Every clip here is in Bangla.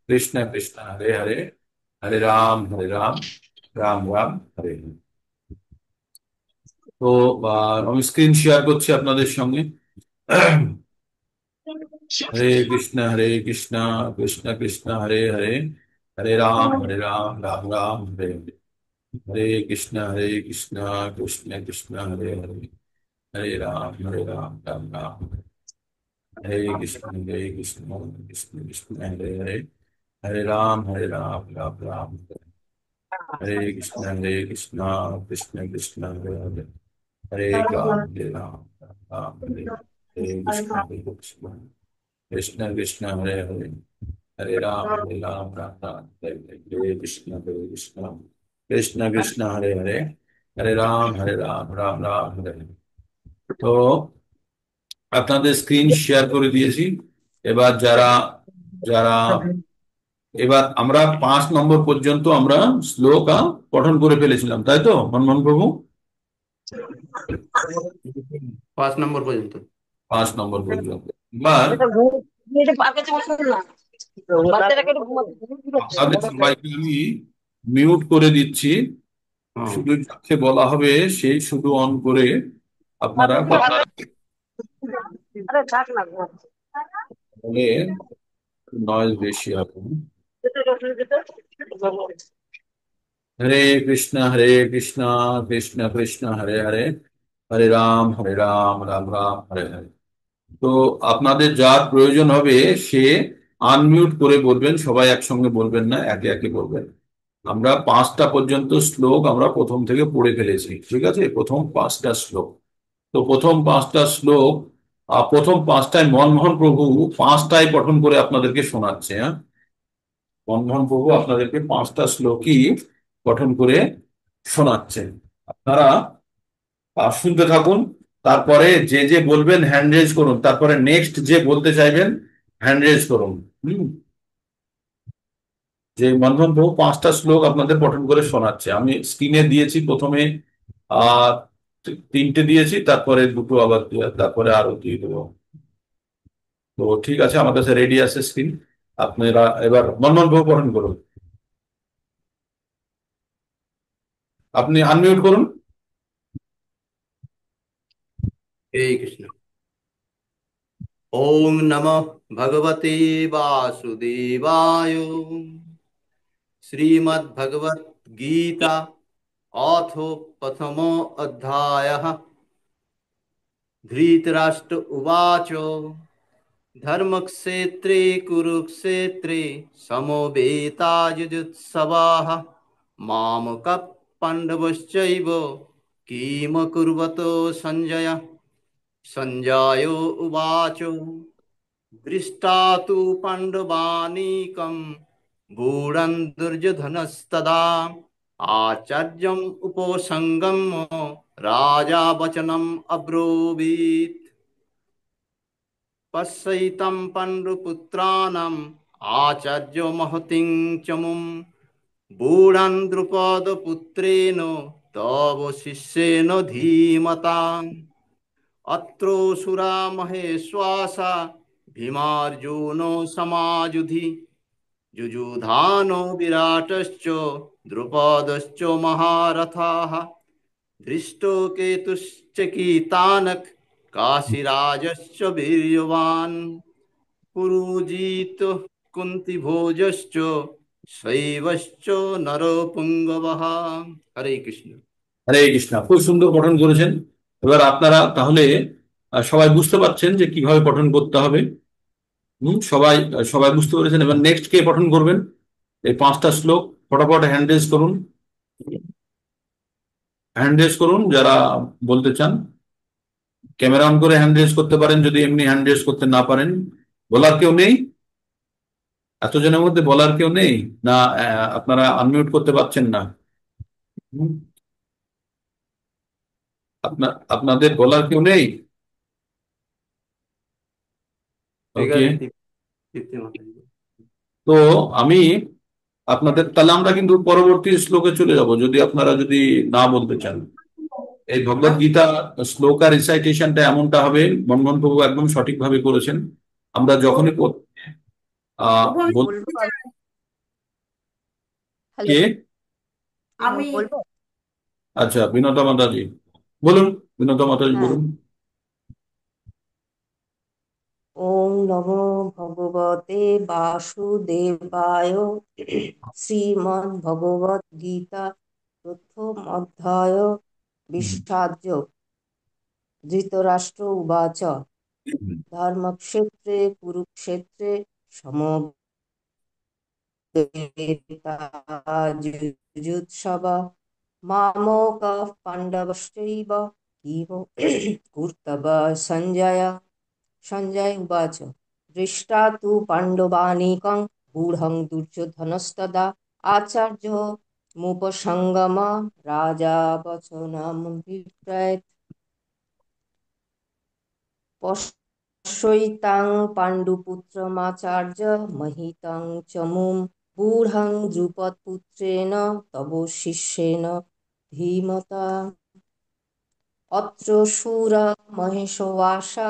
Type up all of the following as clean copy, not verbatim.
कृष्ण कृष्ण हरे हरे, हरे राम, राम राम हरे हरे। তো আমি স্ক্রিন শেয়ার করছি আপনাদের সঙ্গে। हरे कृष्ण कृष्ण कृष्ण हरे हरे राम, राम राम हरे हरे। हरे कृष्ण कृष्ण कृष्ण हरे हरे राम, राम राम हरे। हरे कृष्ण कृष्ण कृष्ण हरे हरे राम, राम राम हरे कृष्ण कृष्ण कृष्ण हरे राम, राम हरे हरे कृष्ण कृष्ण कृष्ण हरे हरे, हरे राम, राम राम हरे कृष्ण कृष्ण कृष्ण हरे हरे राम, राम राम हरे हरे। তো আপনাদের স্ক্রিন শেয়ার করে দিয়েছি। এবার যারা যারা এবার আমরা 5 নম্বর পর্যন্ত আমরা শ্লোক পঠন করে ফেলেছিলাম, তাই তো মনমোহন প্রভু? 5 নম্বর পর্যন্ত। 5 নম্বর পর্যন্ত। এবার আপনাদের সবাইকে আমি মিউট করে দিচ্ছি। হ্যাঁ। শুধু যাকে বলা হবে সেই শুধু অন করে আপনারা কথা বলে, নয়েজ বেশি হবে। हरे कृष्ण कृष्ण कृष्ण हरे हरे, हरे राम, राम राम हरे हरे। তো আপনাদের যার প্রয়োজন হবে সে আনমিউট করে বলবেন, সবাই একসঙ্গে বলবেন না, একে একে বলবেন। আমরা 5টা পর্যন্ত শ্লোক আমরা প্রথম থেকে পড়ে ফেলেছি, ঠিক আছে? প্রথম 5টা শ্লোক। তো প্রথম 5টা শ্লোক প্রথম 5টায় মনমোহন প্রভু 5টায় পঠন করে আপনাদেরকে শোনাচ্ছে। হ্যাঁ, মনমোহন প্রভু আপনাদেরকে 5টা শ্লোকই পঠন করে শোনাচ্ছেন। আপনারা শুনতে থাকুন। তারপরে যে যে বলবেন হ্যান্ড রেজ করুন, তারপরে নেক্সট যে বলতে চাইবেন হ্যান্ড রেজ করুন। হুম। যে মনমোহন প্রভু 5টা শ্লোক আপনাদের পঠন করে শোনাচ্ছে, আমি স্ক্রিনে দিয়েছি। প্রথমে আহ 3টে দিয়েছি, তারপরে দুটো আবার তারপরে আরো দিয়ে দেবো। তো ঠিক আছে, আমার কাছে রেডি আছে স্ক্রিন। আপনারা এবার মনমোহন প্রভু পঠন করুন। আপনি আনমিউট করুন। हे कृष्ण। ओम नमः भगवते वासुदेवाय। श्रीमद् भगवत गीता अथ प्रथमो अध्यायः। धृतराष्ट्र उवाच धर्मक्षेत्रे कुरुक्षेत्रे समवेतायुजुत्सवाः मामकः पाण्डवश्चैव किमकुर्वतो सञ्जय। सञ्जय उवाच दृष्टा तु पाण्डवानीकं गूढं दुर्योधनस्तदा आचार्यम् उपसङ्गम्य राजा वचनम् अब्रोवीत्। पश्यैतं पाण्डुपुत्राणाम् आचार्य महतिं च मुं गूढं द्रुपदपुत्रेण तव शिष्येन धीमता। अत्रोऽसुरा महेश्वासा भीमार्जुनो समायुधि युयुधानो विराटश्च द्रुपदश्च महारथाः। धृष्टो केतुश्च कीतानक काशीराजश्च वीर्यवान् पुरुजित कुन्तिभोजश्च शैवश्च नरपुङ्गवः। हरे कृष्ण। হরে কৃষ্ণ, খুব সুন্দর পঠন করেছেন। এবার আপনারা তাহলে সবাই বুঝতে পারছেন যে কিভাবে পঠন করতে হবে। সবাই সবাই বুঝতে পেরেছেন। এবার নেক্সট কে পঠন করবেন এই 5টা শ্লোক? ফটাফট হ্যান্ড রেজ করুন, হ্যান্ড রেজ করুন যারা বলতে চান। ক্যামেরা অন করে হ্যান্ড রেজ করতে পারেন, যদি এমনি হ্যান্ড রেজ করতে না পারেন। বলার কেউ নেই? এতজনের মধ্যে বলার কেউ নেই না? আপনারা আনমিউট করতে পারছেন না? হুম, আপনাদের বলার কেউ নেই? ঠিক ওকে। আছে, তৃপ্তি মাতাজি। তো আমি আপনাদের তাহলে আমরা কিন্তু পরবর্তী শ্লোকে চলে যাব, যদি আপনারা যদি না বলতে চান। এই ভগবত গীতা শ্লোক আর রিসাইটেশনটা এমনটা হবে, মনমোহন প্রভু একদম সঠিকভাবে করেছেন। আমরা যখনই বলবো হ্যালো। কে? আমি বলবো। আচ্ছা, বিনোদা মাতাজি বলুন। বিনোদা মাতাজি হ্যাঁ। বলুন। ওম নমো ভগবতে বাসুদেবায়। শ্রীমদ্ ভগবত গীতা প্রথম অধ্যায়। বিষাদ্য। ধৃতরাষ্ট্র উবাচ ধর্মক্ষেত্রে কুরুক্ষেত্রে সমবেতাযুযুৎসব মামকঃ পাণ্ডবশ্চৈব কিম কর্তব্য সঞ্জয়। সঞ্জয় উवाच दृष्टा तु पाण्डवानीकं गूढं दुर्योधनस्तदा आचार्योमुपसङ्गम राजा वचनमभिप्रेत्। पश्यैतां पाण्डुपुत्रमाचार्य महितां च मुं गूढं द्रुपदपुत्रेण तव शिष्येण धीमता। अत्र शूर महेशवासा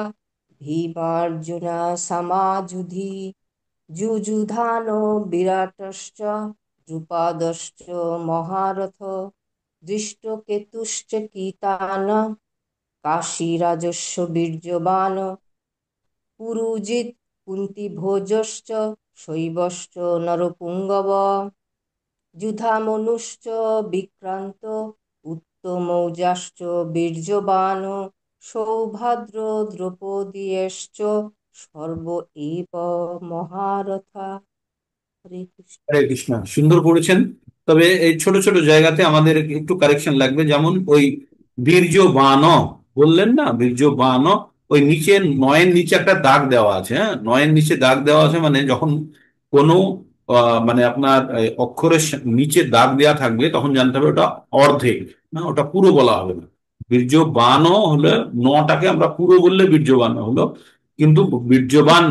भीमार्जुना समाजुधि जुजुधानो विराटश्च द्रुपदश्च महारथ दृष्टकेतुश्च कीतान काशीराजस्य वीर्यवान् पुरुजित् कुन्तीभोजश्च शैवश्च नरपुङ्गव युधामनुश्च विक्रान्त उत्तमौजाश्च वीर्यवान् सौभद्रो द्रौपदीयश्च सर्व एव महारथा। हरे कृष्ण। হরে কৃষ্ণ, সুন্দর পড়েছেন। তবে এই ছোট ছোট জায়গাতে আমাদের একটু কারেকশন লাগবে। যেমন ওই বীর্য বান বললেন না, বীর্য বান, ওই নিচে নয়ের নিচে একটা দাগ দেওয়া আছে। হ্যাঁ, নয়ের নিচে দাগ দেওয়া আছে মানে যখন কোনো মানে আপনার অক্ষরের নিচে দাগ দেওয়া থাকবে তখন জানতে হবে ওটা অর্ধেক, না ওটা পুরো বলা হবে না। বীর্য বান হলে নটাকে আমরা পুরো বললে বীর্যবান হলো, কিন্তু বীর্যবান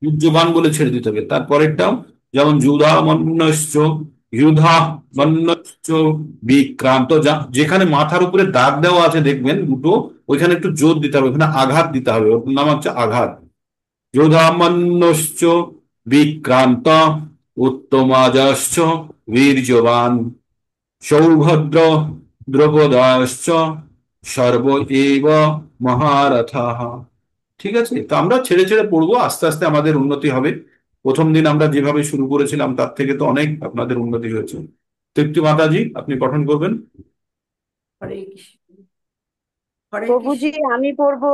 বীর্যবান বলে ছেড়ে দিতে হবে তারপরেরটাও। যেমন যুধা মন্যশ্চ, যুধা মন্যশ্চ বিক্রান্ত, যেখানে মাথার উপরে দাগ দেওয়া আছে দেখবেন দুটো, ওইখানে একটু জোর দিতে হবে, ওখানে আঘাত দিতে হবে, ওর নাম হচ্ছে আঘাত। যুধা মন্যশ্চ বিক্রান্ত উত্তমাজাশ্চ বীর্যবান সৌভদ্র দ্রৌপদাশ্চ সর্ব এব মহারথা। ঠিক আছে, তো আমরা ছেড়ে ছেড়ে পড়বো, আস্তে আস্তে আমাদের উন্নতি হবে। প্রথম দিন আমরা যেভাবে শুরু করেছিলাম তার থেকে তো অনেক আপনাদের উন্নতি হয়েছে। তৃপ্তি মাতাজি, আপনি পঠন করবেন। হরে কৃষ্ণ। হরে প্রভুজি কৃষ্ণ। আমি পড়বো।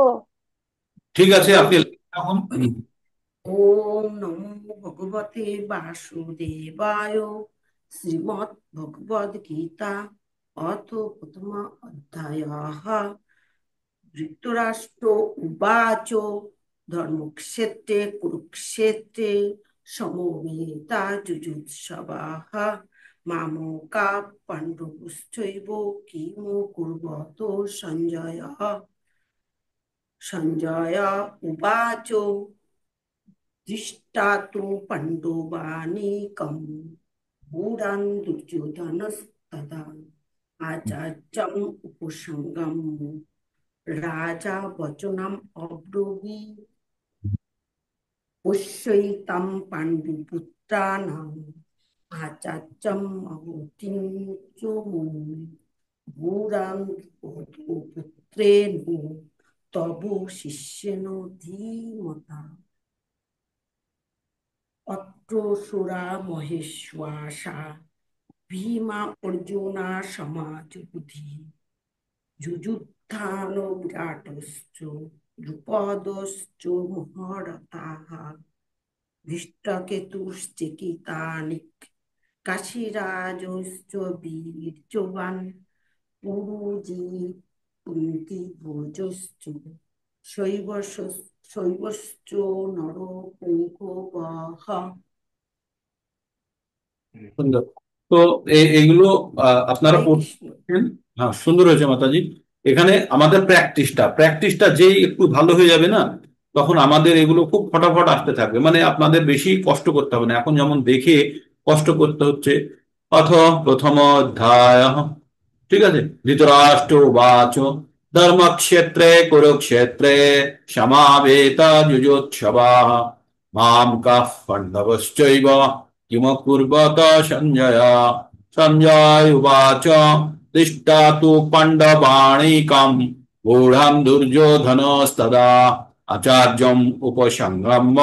ঠিক আছে, ওম আপনি এখন ওম নমো ভগবতে বাসুদেবায়। শ্রীমদ্ ভগবদ গীতা অথ প্রথম অধ্যায়ः। ধৃতরাষ্ট্র উবাচ ধর্মক্ষেত্রে কুরুক্ষেত্রে সমবেতাযুযুৎসবাः মামকা পাণ্ডবশ্চৈব কিম কুর্বত সঞ্জয়। সঞ্জয় উবাচ दृष्टा तु पाण्डवानीकं गूढं दुर्योधनस्तदा आचार्यम् उपसङ्गम्य राजा वचनम् अब्रवीत्। पश्यैतां पाण्डुपुत्राणाम् आचार्यम् अवतीं च मुं गूढं पुत्रेण तव शिष्येण धीमता। अत्रोसुरा महेश्वासा भीमा अर्जुना समाजुधि जुजुत्थानो विराटश्च द्रुपदश्च महारथाः धृष्टकेतुश्चेकितानिक काशीराजश्च वीर्यवान् पुरुजित् कुन्तीभोजश्च शैवश्च नरपुङ्गवः। সুন্দর। তো এইগুলো আপনারা হরে কৃষ্ণ। পড়ছেন। হ্যাঁ, সুন্দর হয়েছে মাতাজি। এখানে আমাদের প্র্যাকটিসটা প্র্যাকটিসটা যেই একটু ভালো হয়ে যাবে না, তখন আমাদের এগুলো খুব ফটাফট আসতে থাকবে, মানে আপনাদের বেশি কষ্ট করতে হবে না। এখন যেমন দেখে কষ্ট করতে হচ্ছে। অথ প্রথম অধ্যায়, ঠিক আছে। ধৃতরাষ্ট্র উবাচ ধর্মক্ষেত্রে কুরুক্ষেত্রে সমাবেত যুযুৎসবাঃ মাম কাঃ পাণ্ডবশ্চৈব কিম কুর্বত সঞ্জয়। সঞ্জয় উবাচ দৃষ্টা তু পাণ্ডবাণিকম গূঢ়ম দুর্যোধনস্তদা আচার্যম উপসংগ্রাম্য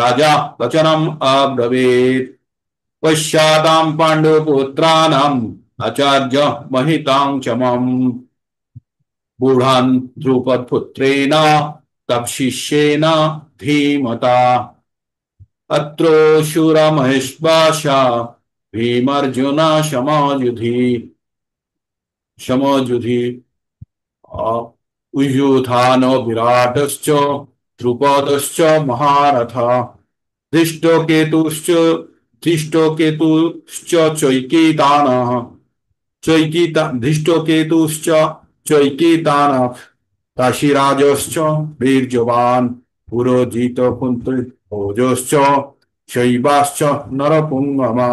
রাজা বচনম অব্রবীৎ পশ্চাতাম পাণ্ডুপুত্রাণাম আচার্য মহিতাং চমম গূঢ়ান ধ্রুপদপুত্রেণ তৎশিষ্যেন ধীমতা अत्रो शूरमहेश्वासा भीमर्जुन समयुधि समयुधि युयुधानो विराटश्च ध्रुपदश्च महारथ धृष्टकेतुश्च धृष्टकेतुश्च चैकीतानः धृष्टकेतुश्च चैकीतानः काशीराजश्च वीर्यवान् পুরোজিত কুন্তিভোজশ্চ শৈবাশ্চ নরপুঙ্গমা।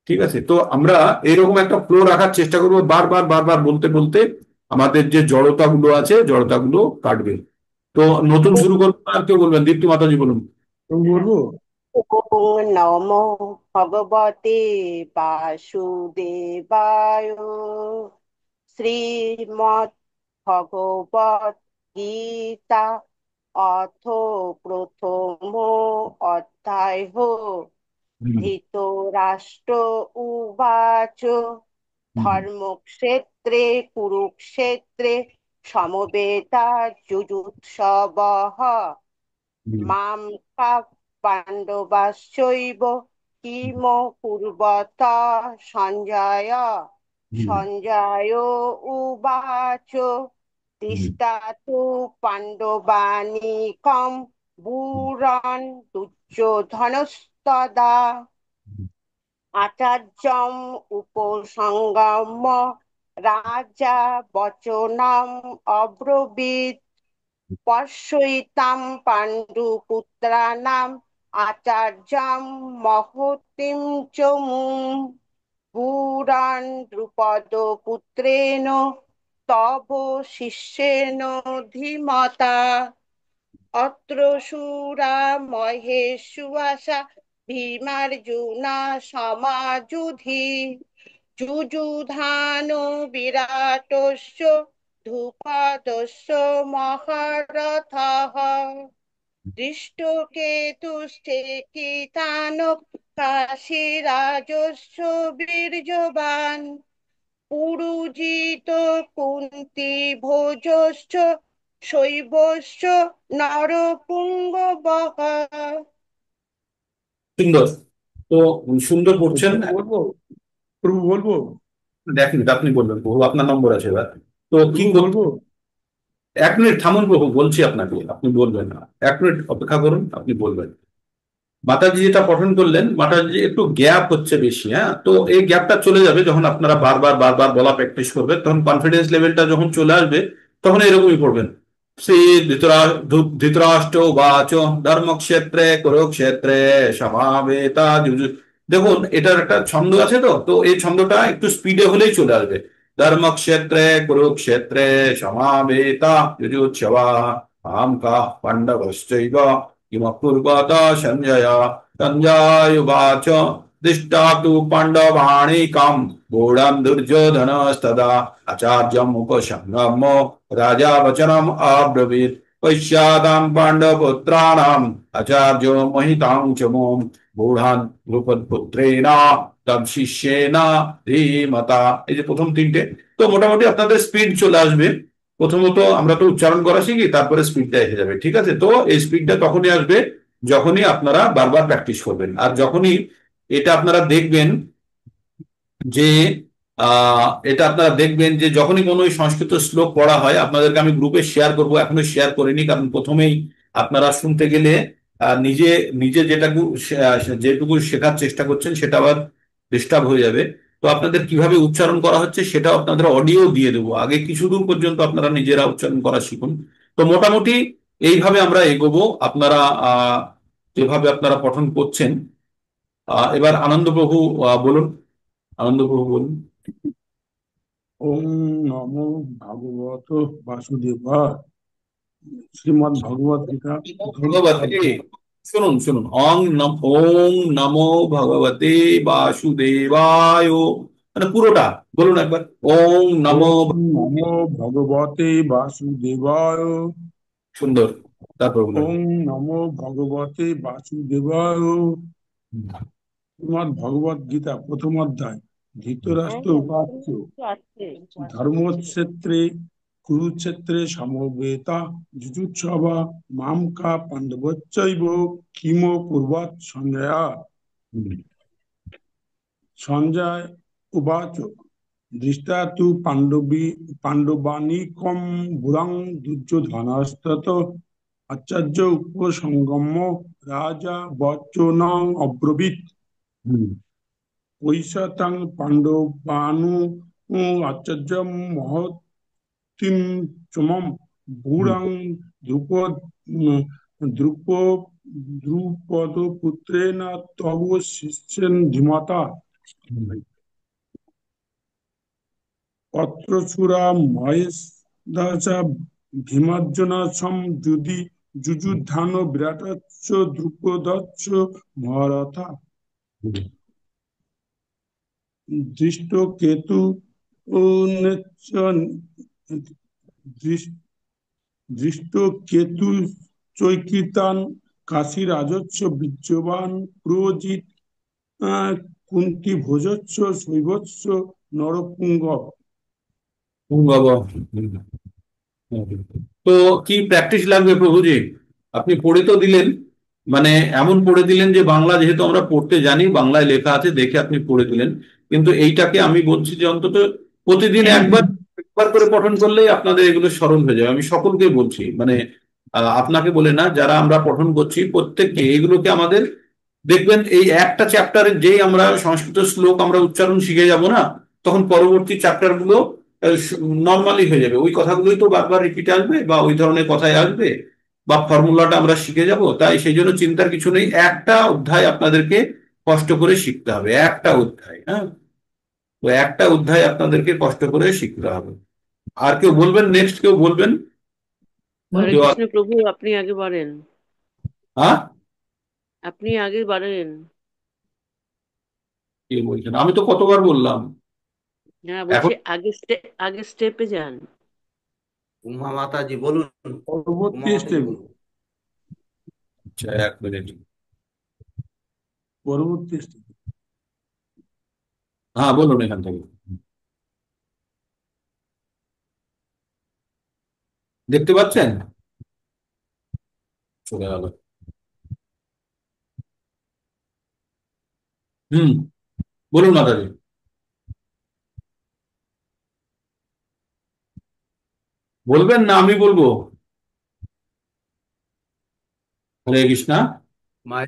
ঠিক আছে, তো আমরা এরকম একটা ফ্লো রাখার চেষ্টা করবো, বারবার বারবার বলতে বলতে আমাদের যে জড়তা গুলো আছে জড়তা গুলো কাটবে। তো নতুন শুরু করবো, আর কেউ বলবেন? দীপ্তি মাতাজি বলুন। আমি বলবো। ওম নমো ভগবতে বাসুদেবায়। শ্রীমদ্ ভগবত গীতা অথ প্রথম অধ্যায়। ধৃতরাষ্ট্র উবাচ ধর্মক্ষেত্রে কুরুক্ষেত্রে সমবেতা যুযুৎসবঃ মাম পাণ্ডবাশ্চৈব কিম কুর্বত সঞ্জয়। সঞ্জয় উবাচ তিষ্ঠাতু পাণ্ডবানীকম বুরান দুর্যোধনস্তদা আচার্যম উপসংগম্য রাজা বচনম অব্রবীৎ পশ্যৈতাম পাণ্ডুপুত্রাণাম আচার্যম মহতিম চ মুম পুরাণ দ্রুপদপুত্রেণ তব শিষ্যেন ধীমতা। অত্র শূরা মহেশ্বসা ভীমার্জুনা সমাযুধি যুযুধানো বিরাটস্য ধূপদস্য মহারথः দৃষ্টকেতুশ্চেকিতানঃ কাশীরাজস্য বীর্যবান পুরুজিত কুন্তিভোজশ্চ শৈবশ্চ নরপুঙ্গবঃ। সুন্দর। তো সুন্দর করছেন। বলবো প্রভু, বলবো। দেখেন, আপনি বলবেন প্রভু, আপনার নম্বর আছে এবার। তো কি প্রভু, বলবো। 1 মিনিট থামুন প্রভু, বলছি আপনাকে, আপনি বলবেন না, 1 মিনিট অপেক্ষা করুন, আপনি বলবেন। মাতাজি যেটা পঠন করলেন, মাতাজি একটু গ্যাপ হচ্ছে বেশি, হ্যাঁ, তো এই গ্যাপটা চলে যাবে যখন আপনারা বারবার বারবার বলা প্র্যাকটিস করবেন, তখন কনফিডেন্স লেভেলটা যখন চলে আসবে তখন এরকমই পড়বেন। শ্রী ধৃতরাষ্ট্র উবাচ ধর্মক্ষেত্রে কুরুক্ষেত্রে সমাবেতা যুযু। দেখুন এটার একটা ছন্দ আছে, তো তো এই ছন্দটা একটু স্পিডে হলেই চলে আসবে। ধর্মক্ষেত্রে কুরুক্ষেত্রে সমাবেতা যুযুৎসবা আম কা পাণ্ডবশ্চৈব কিমকুর্বত সঞ্জয়। সঞ্জয় উবাচ দৃষ্টা তু পাণ্ডবাণিকম গূঢ়ম দুর্যোধনস্তদা আচার্যম উপসংগম্য রাজা বচনম অব্রবীৎ পশ্চাদাম পাণ্ডবপুত্রাণাম আচার্য মহিতাং চ মাম গূঢ়ান ধ্রুপদপুত্রেণ তব শিষ্যেন ধীমতা। এই যে প্রথম 3টে, তো মোটামুটি আপনাদের স্পিড চলে আসবে। প্রথমত আমরা তো উচ্চারণ করা শিখি, তারপরে স্পিডটা এসে যাবে। ঠিক আছে, তো এই স্পিডটা তখনই আসবে যখনই আপনারা বারবার প্র্যাকটিস করবেন, আর যখনই এটা আপনারা দেখবেন যে এটা আপনারা দেখবেন যে যখনই কোনো সংস্কৃত শ্লোক পড়া হয়, আপনাদেরকে আমি গ্রুপে শেয়ার করব, এখনো শেয়ার করিনি কারণ প্রথমেই আপনারা শুনতে গেলে নিজে নিজে যেটুকু শেখার চেষ্টা করছেন সেটা আবার ডিস্টার্ব হয়ে যাবে। তো আপনাদের কিভাবে উচ্চারণ করা হচ্ছে সেটাও আপনাদের অডিও দিয়ে দেবো, আগে কিছু দূর পর্যন্ত আপনারা নিজেরা উচ্চারণ করা শিখুন। তো মোটামুটি এইভাবে আমরা এগোবো, আপনারা যেভাবে আপনারা পঠন করছেন। এবার আনন্দপ্রভু বলুন, আনন্দপ্রভু বলুন। ওম নমো ভগবত বাসুদেবায়। শ্রীমদ্ ভগবত গীতা প্রথম ভগবতী অধ্যায়। শুনুন শুনুন, ওং নমো ভগবতে বাসুদেবায়, মানে পুরোটা বলুন একবার। ওং নমো। ওম নমো ভগবতে বাসুদেবায়। সুন্দর। তারপর বলুন। ওম নমো ভগবতে বাসুদেবায়। শ্রীমদ্ ভগবদ গীতা প্রথম অধ্যায়। ধৃতরাষ্ট্র উপাস্য ধর্মক্ষেত্রে কুরুক্ষেত্রে সমবেতা যুযুৎসবা মামকা পাণ্ডবচ্চৈব কিম কুর্বৎ সঞ্জয়া। সঞ্জয় উবাচ দৃষ্টা তু পাণ্ডবানীকম বুরাং দুর্যোধনস্তত আচার্য উপসঙ্গম্য রাজা বচ্চনং অব্রবীৎ হুম। পৈশাতাং পাণ্ডবানু আচার্য মহতিম চমম হুম। ভূরাং দ্রুপদ দ্রুপ দ্রুপদ পুত্রেণ তব শিষ্যেন ধীমতা হুম। অত্রচূড়া মহেশ দাসা ভীমার্জুন সম যুদি যুযুধান বিরাটচ্চ দ্রুপদচ্চ মহারথা হুম। দৃষ্ট কেতু দৃষ্ট কেতু চৈকিতান কাশী রাজস্ব বীর্যবান প্রজিত কুন্তি ভোজস্ব শৈবস্য নরপুঙ্গ। পুঙ্গব। হুম। তো কি প্র্যাকটিস লাগবে প্রভুজি? আপনি পড়ে তো দিলেন, মানে এমন পড়ে দিলেন যে বাংলা যেহেতু আমরা পড়তে জানি, বাংলায় লেখা আছে দেখে আপনি পড়ে দিলেন। কিন্তু এইটাকে আমি বলছি যে অন্তত প্রতিদিন একবার একবার করে পঠন করলেই আপনাদের এগুলো স্মরণ হয়ে যাবে। আমি সকলকে বলছি, মানে আপনাকে বলে না, যারা আমরা পঠন করছি প্রত্যেককে এগুলোকে আমাদের, দেখবেন এই একটা চ্যাপ্টারের যেই আমরা সংস্কৃত শ্লোক আমরা উচ্চারণ শিখে যাব না, তখন পরবর্তী চ্যাপ্টার গুলো নর্মালি হয়ে যাবে। ওই কথাগুলোই তো বারবার রিপিট আসবে বা ওই ধরনের কথাই আসবে, বা ফর্মুলাটা আমরা শিখে যাব। তাই সেই জন্য চিন্তার কিছু নেই, একটা অধ্যায় আপনাদেরকে কষ্ট করে শিখতে হবে, একটা অধ্যায়। হ্যাঁ, তো একটা অধ্যায় আপনাদেরকে কষ্ট করে শিখতে হবে। আর কেউ বলবেন? নেক্সট কেউ বলবেন? হরে কেউ কৃষ্ণ প্রভু, আপনি আগে বাড়েন। হ্যাঁ, আপনি আগে বাড়েন। কে বলছেন? আমি তো কতবার বললাম। হ্যাঁ, বলছি এখন আগে স্টেপে যান। উমা মাতাজি বলুন। উমা পরবর্তী মাতাজি স্টেপ। বলুন। আচ্ছা, এক মিনিট। পরবর্তী স্টেপ। হ্যাঁ বলুন এখান থেকে। দেখতে পাচ্ছেন? চলে গেল। হুম, বলুন মাতাজি। বলবেন না আমি বলবো? হরে কৃষ্ণা। মাই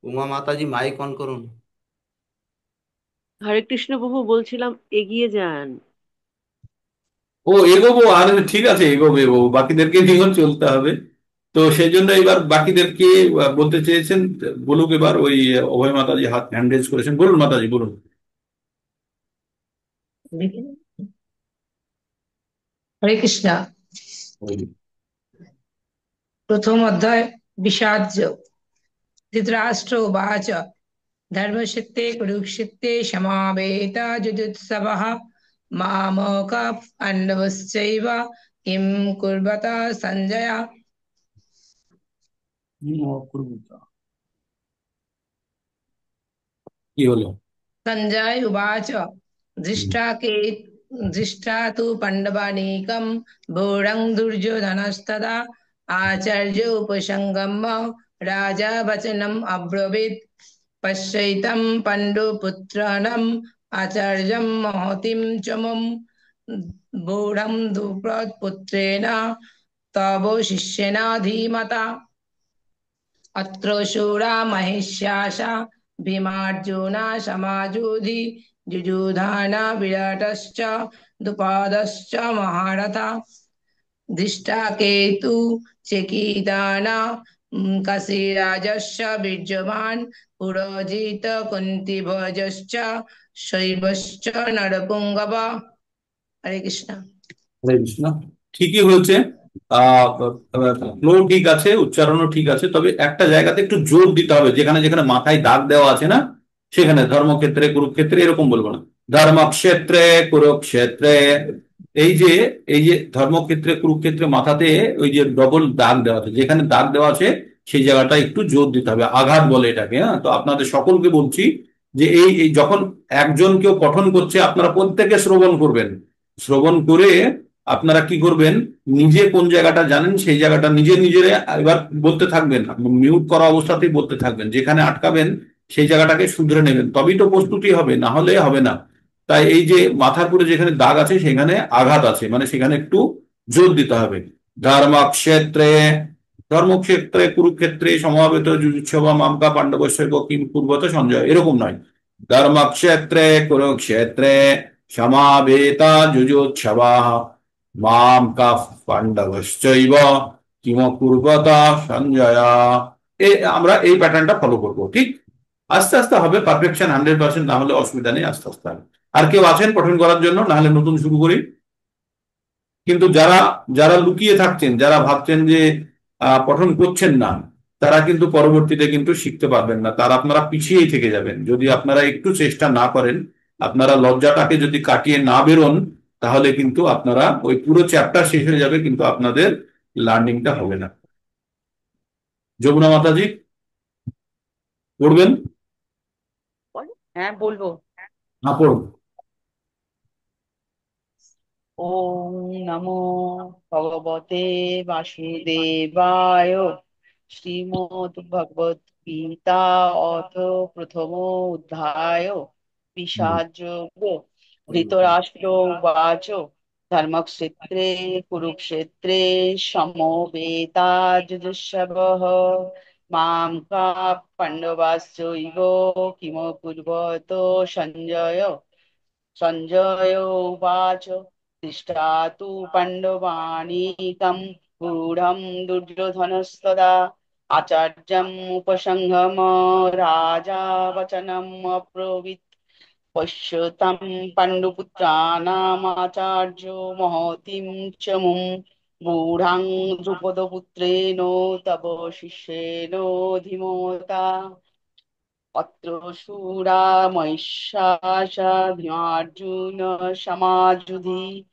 উমা মাতাজি মাইক অন করুন। হরে কৃষ্ণ প্রভু, বলছিলাম এগিয়ে যান। ও এগোবো? আর ঠিক আছে, এগোবো এগোবো, বাকিদেরকে নিয়েও চলতে হবে। তো সেই জন্য এবার বাকিদেরকে বলতে চেয়েছেন, বলুক এবার। ওই অভয় মাতাজি হাত হ্যান্ড রেজ করেছেন, বলুন মাতাজি বলুন। হরে কৃষ্ণা। প্রথম অধ্যায় বিষাদ যোগ। ধৃতরাষ্ট্র উবাচ ধর্মক্ষেত্রে কুরুক্ষেত্রে সমাবেতা যুযুৎসবः মামকা পাণ্ডবশ্চৈব কিম কুর্বত সঞ্জয়। অকুর্বতা। কি হলো? সঞ্জয় উবাচ হুম। দৃষ্টা তু পাণ্ডবানীকম ভূরং দুর্যোধনস্তদা আচার্য উপসঙ্গম্য রাজা বচনম অব্রবীৎ পশ্যৈতম পাণ্ডুপুত্রাণম আচার্যম মহতিম চ মম ভূঢ়ং দ্রুপদপুত্রেণ তব শিষ্যेन धीमता। अत्र शूरा महिष्याशा भीमार्जुना समाजुधि जुजुधान विराटश्च द्रुपदश्च महारथा। दृष्टा केतु चेकिताना काशीराजस्य बीर्यवान् पुरोजित कुन्तीभोजश्च शैबश्च नरपुङ्गव। हरे कृष्ण। হরে কৃষ্ণ। ঠিকই হয়েছে। ফ্লো ঠিক আছে, উচ্চারণও ঠিক আছে, তবে একটা জায়গাতে একটু জোর দিতে হবে, যেখানে যেখানে মাথায় দাগ দেওয়া আছে না, সেখানে ধর্মক্ষেত্রে কুরুক্ষেত্রে এরকম বলবো না, ধর্মক্ষেত্রে কুরুক্ষেত্রে। এই যে এই যে ধর্মক্ষেত্রে কুরুক্ষেত্রে মাথাতে ওই যে ডবল দাগ দেওয়া আছে, যেখানে দাগ দেওয়া আছে সেই জায়গাটা একটু জোর দিতে হবে, আঘাত বলে এটাকে। হ্যাঁ, তো আপনাদের সকলকে বলছি যে এই এই যখন একজন কেউ পঠন করছে, আপনারা প্রত্যেকে শ্রবণ করবেন। শ্রবণ করে আপনারা কি করবেন, নিজে কোন জায়গাটা জানেন সেই জায়গাটা নিজে নিজের এবার বলতে থাকবেন, মিউট করা অবস্থাতেই বলতে থাকবেন, যেখানে আটকাবেন সেই জায়গাটাকে শুধরে নেবেন, তবেই তো প্রস্তুতি হবে, না হলে হবে না। তাই এই যে মাথার উপরে যেখানে দাগ আছে সেখানে আঘাত আছে, মানে সেখানে একটু জোর দিতে হবে। ধর্মক্ষেত্রে, ধর্মক্ষেত্রে কুরুক্ষেত্রে সমবেত যুযুৎসবা মামকা পাণ্ডবস্যৈব কিম পূর্বত সঞ্জয়, এরকম নয়। ধর্মক্ষেত্রে কুরুক্ষেত্রে সমাবেতা যুযুৎসবা মাম কা পাণ্ডবশ্চৈব কিম কুর্বত সঞ্জয়। আমরা এই প্যাটার্নটা ফলো করবো, ঠিক? আস্তে আস্তে হবে, পারফেকশন 100% না হলে অসুবিধা নেই, আস্তে আস্তে হবে। আর কেউ আছেন পঠন করার জন্য, না হলে নতুন শুরু করি? কিন্তু যারা যারা লুকিয়ে থাকছেন, যারা ভাবছেন যে পঠন করছেন না, তারা কিন্তু পরবর্তীতে কিন্তু শিখতে পারবেন না, তারা আপনারা পিছিয়েই থেকে যাবেন যদি আপনারা একটু চেষ্টা না করেন। আপনারা লজ্জাটাকে যদি কাটিয়ে না বেরোন, তাহলে কিন্তু আপনারা ওই পুরো চ্যাপ্টার শেষ হয়ে যাবে, কিন্তু আপনাদের লার্নিংটা হবে না। যমুনা মাতাজি পড়বেন? হ্যাঁ, বলবো। না, পড়ুন। ওম নমো ভগবতে বাসুদেবায়। শ্রীমদ্ ভগবত গীতা অথ প্রথম অধ্যায় বিষাদযোগ। ধৃতরাষ্ট্র উবাচ ধর্মক্ষেত্রে কুরুক্ষেত্রে সমবেতাযুজুৎসবঃ মাম কা পাণ্ডবাশ্চৈব কিম কুর্বত সঞ্জয়। সঞ্জয় উবাচ দৃष्ट्वा तु पाण्डवानीकं गूढं दुर्योधनस्तदा आचार्यम् उपसंगम राजा वचनम् अब्रवीत् पश्यतां पाण्डुपुत्राणामाचार्यो महतीं च मुं गूढां द्रुपदपुत्रेण तव शिष्येण धीमता। अत्र शूरा महिषासा भीमार्जुन समाजुधि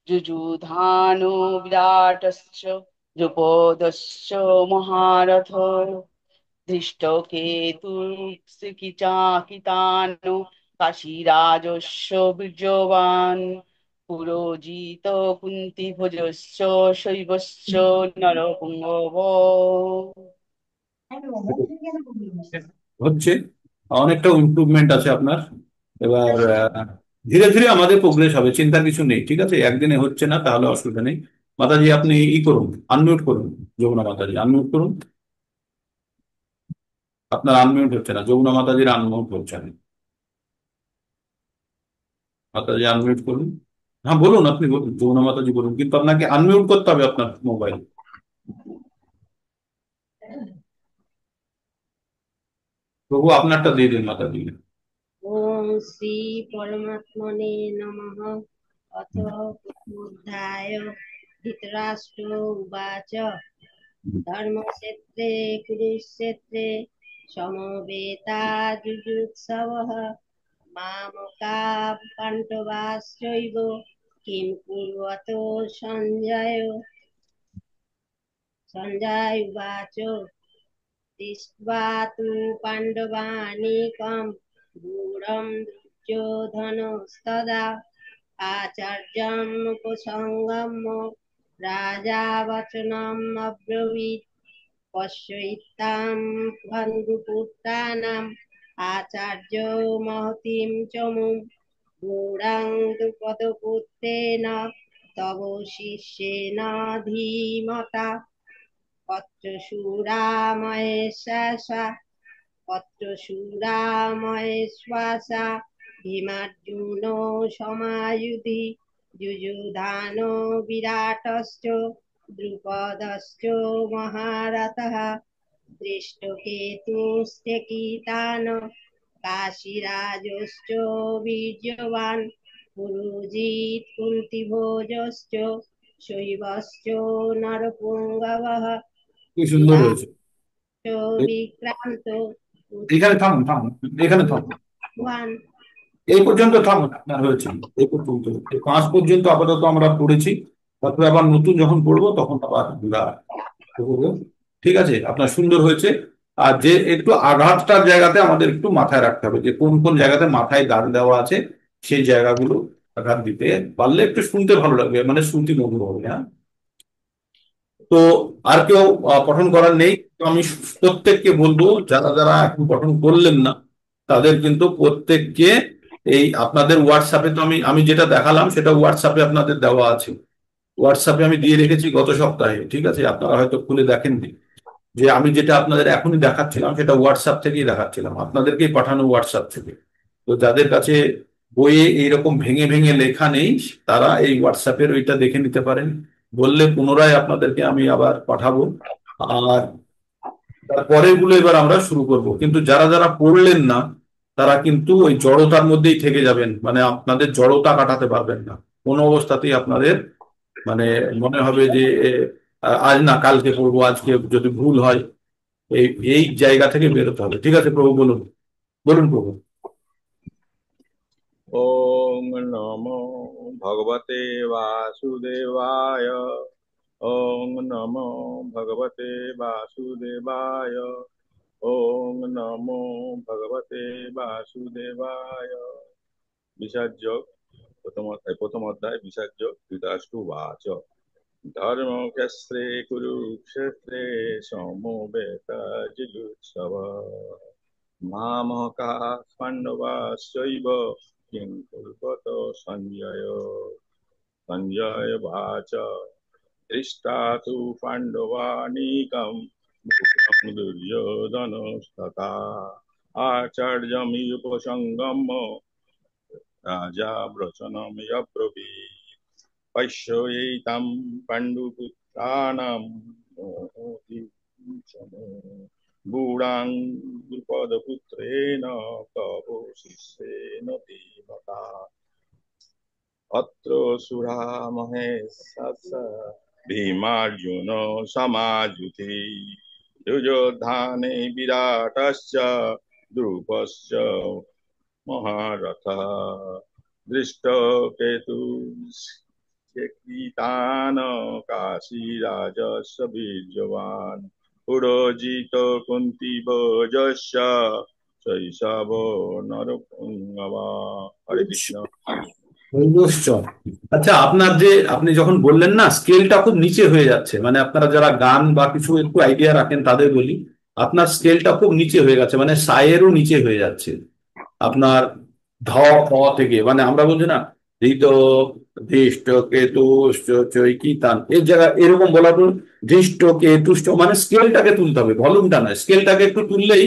जुजुधानो विराटश्च द्रुपदश्च महारथ धृष्टकेतुश्चिकितानो काशीराजस्य बीर्यवान् पुरोजित कुन्तीभोजश्च शैवश्च नरपुङ्गव। হচ্ছে, অনেকটা ইমপ্রুভমেন্ট আছে আপনার। এবার ধীরে ধীরে আমাদের প্রোগ্রেস হবে, চিন্তার কিছু নেই, ঠিক আছে? একদিনে হচ্ছে না, তাহলে অসুবিধা নেই। মাতাজি আপনি ই করুন, আনমিউট করুন। যমুনা মাতাজি আনমিউট করুন। আপনার আনমিউট হচ্ছে না, যমুনা মাতাজির আনমিউট হচ্ছে না। মাতাজি আনমিউট করুন। হ্যাঁ বলুন, আপনি বলুন, যমুনা মাতাজি বলুন, কিন্তু আপনাকে আনমিউট করতে হবে আপনার মোবাইল। প্রভু আপনারটা দিয়ে দিন মাতাজি। ওম শ্রী পরমাত্মনে নমঃ। অথ প্রথমোऽধ্যায় ধৃতরাষ্ট্র উবাচ ধর্মক্ষেত্রে কুরুক্ষেত্রে সমবেতাযুজুৎসবঃ মামকা পাণ্ডবাশ্চৈব কিম কুর্বত সঞ্জয়। সঞ্জয় উবাচ दृष्ट्वा तु पाण्डवानीकं गूढं दुर्योधनस्तदा आचार्यमुपसंगम्य राजा वचनम् अब्रवीत् पश्यतां बन्धुपुत्राणाम् आचार्यो महतीं च मुं गूढं द्रुपदपुत्रेण तव शिष्येण धीमता। पत्रशूरा महेश्वासा भीमार्जुनो समायुधि युयुधानो विराटश्च द्रुपदश्च महारथः दृष्टकेतुश्चकितान् काशीराजश्च वीर्यवान् पुरोजित् कुन्तीभोजश्च শৈবশ্চ নরপুঙ্গবঃ কি সুন্দর হয়েছে। বিক্রান্ত এখানে থামুন, থামুন, এখানে থামুন, ভগবান। এই পর্যন্ত থামুন, আপনার হয়েছে এই পর্যন্ত। এই 5 পর্যন্ত আপাতত আমরা পড়েছি, তারপরে আবার নতুন যখন পড়বো তখন আবার আমরা পড়বো। ঠিক আছে, আপনার সুন্দর হয়েছে। আর যে একটু আঘাতটার জায়গাতে আমাদের একটু মাথায় রাখতে হবে যে কোন কোন জায়গাতে মাথায় দাগ দেওয়া আছে, সেই জায়গাগুলো আঘাত দিতে পারলে একটু শুনতে ভালো লাগবে, মানে শ্রুতি মধুর হবে। হ্যাঁ, তো আর কেউ পঠন করার নেই? তো আমি প্রত্যেককে বলবো, যারা যারা এখন পঠন করলেন না তাদের কিন্তু প্রত্যেককে এই আপনাদের হোয়াটসঅ্যাপে, তো আমি আমি যেটা দেখালাম সেটা হোয়াটসঅ্যাপে আপনাদের দেওয়া আছে। হোয়াটসঅ্যাপে আমি দিয়ে রেখেছি গত সপ্তাহে, ঠিক আছে? আপনারা হয়তো খুলে দেখেননি যে আমি যেটা আপনাদের এখনই দেখাচ্ছিলাম সেটা হোয়াটসঅ্যাপ থেকেই দেখাচ্ছিলাম, আপনাদেরকেই পাঠানো হোয়াটসঅ্যাপ থেকে। তো যাদের কাছে বইয়ে এইরকম ভেঙে ভেঙে লেখা নেই তারা এই হোয়াটসঅ্যাপের ওইটা দেখে নিতে পারেন, বললে পুনরায় আপনাদেরকে আমি আবার পাঠাবো। আর তারপরের গুলো এবার আমরা শুরু করব, কিন্তু যারা যারা পড়লেন না তারা কিন্তু ওই জড়তার মধ্যেই থেকে যাবেন, মানে আপনাদের জড়তা কাটাতে পারবেন না কোনো অবস্থাতেই। আপনাদের মানে মনে হবে যে আজ না কালকে পড়বো, আজকে যদি ভুল হয়, এই এই জায়গা থেকে বেরোতে হবে। ঠিক আছে প্রভু, বলুন, বলুন প্রভু। ওম নমো ভগবতে বাসুদেবায়। ওম নমো ভগবতে বাসুদেবায়। ওম নমো ভগবতে বাসুদেবায়। বিষাদযোগ প্রথম অধ্যায় বিষাদযোগ। ধৃতরাষ্ট্রোবাচ ধর্মক্ষেত্রে কুরুক্ষেত্রে সমবেতযুজুৎসবঃ মামকাঃ পাণ্ডবাশ্চৈব কিং কুর্বত সঞ্জয়। সঞ্জয় উবাচ দৃষ্টা তু পাণ্ডবানীকं ব্যূঢ়ं দুর্যোধনস্তথা আচার্যমিয়োপসংগম্য রাজা ব্রচনমব্রবীत् পশ্যৈতাं পাণ্ডুপুत्राणां গূঢ়াং দ্রুপদপুত্রেণ তব শিষ্যেন ধীমতা। অত্র সুরা মহেশাস ভীমার্জুন সমাযুতি যুযোদ্ধানে বিরাটশ্চ দ্রুপশ্চ মহারথः দৃষ্টকেতুশ্চক্রীতান কাশীরাজস্য বীর্যবান পুরোজিত কুন্তিভোজস্য শৈশব নরপুঙ্গবা। হরে কৃষ্ণ। নিশ্চয়। আচ্ছা, আপনার যে আপনি যখন বললেন না স্কেলটা খুব নিচে হয়ে যাচ্ছে, মানে আপনারা যারা গান বা কিছু একটু আইডিয়া রাখেন তাদের বলি, আপনার স্কেলটা খুব নিচে হয়ে গেছে, মানে সায়েরও নিচে হয়ে যাচ্ছে আপনার। ধ ফ থেকে, মানে আমরা বলছি না ধৃত ধৃষ্ট কেতুষ্ট চৈকিতান, এর জায়গা এরকম বলার পর ধৃষ্ট কেতুষ্ট, মানে স্কেলটাকে তুলতে হবে, ভলিউমটা নয়। স্কেলটাকে একটু তুললেই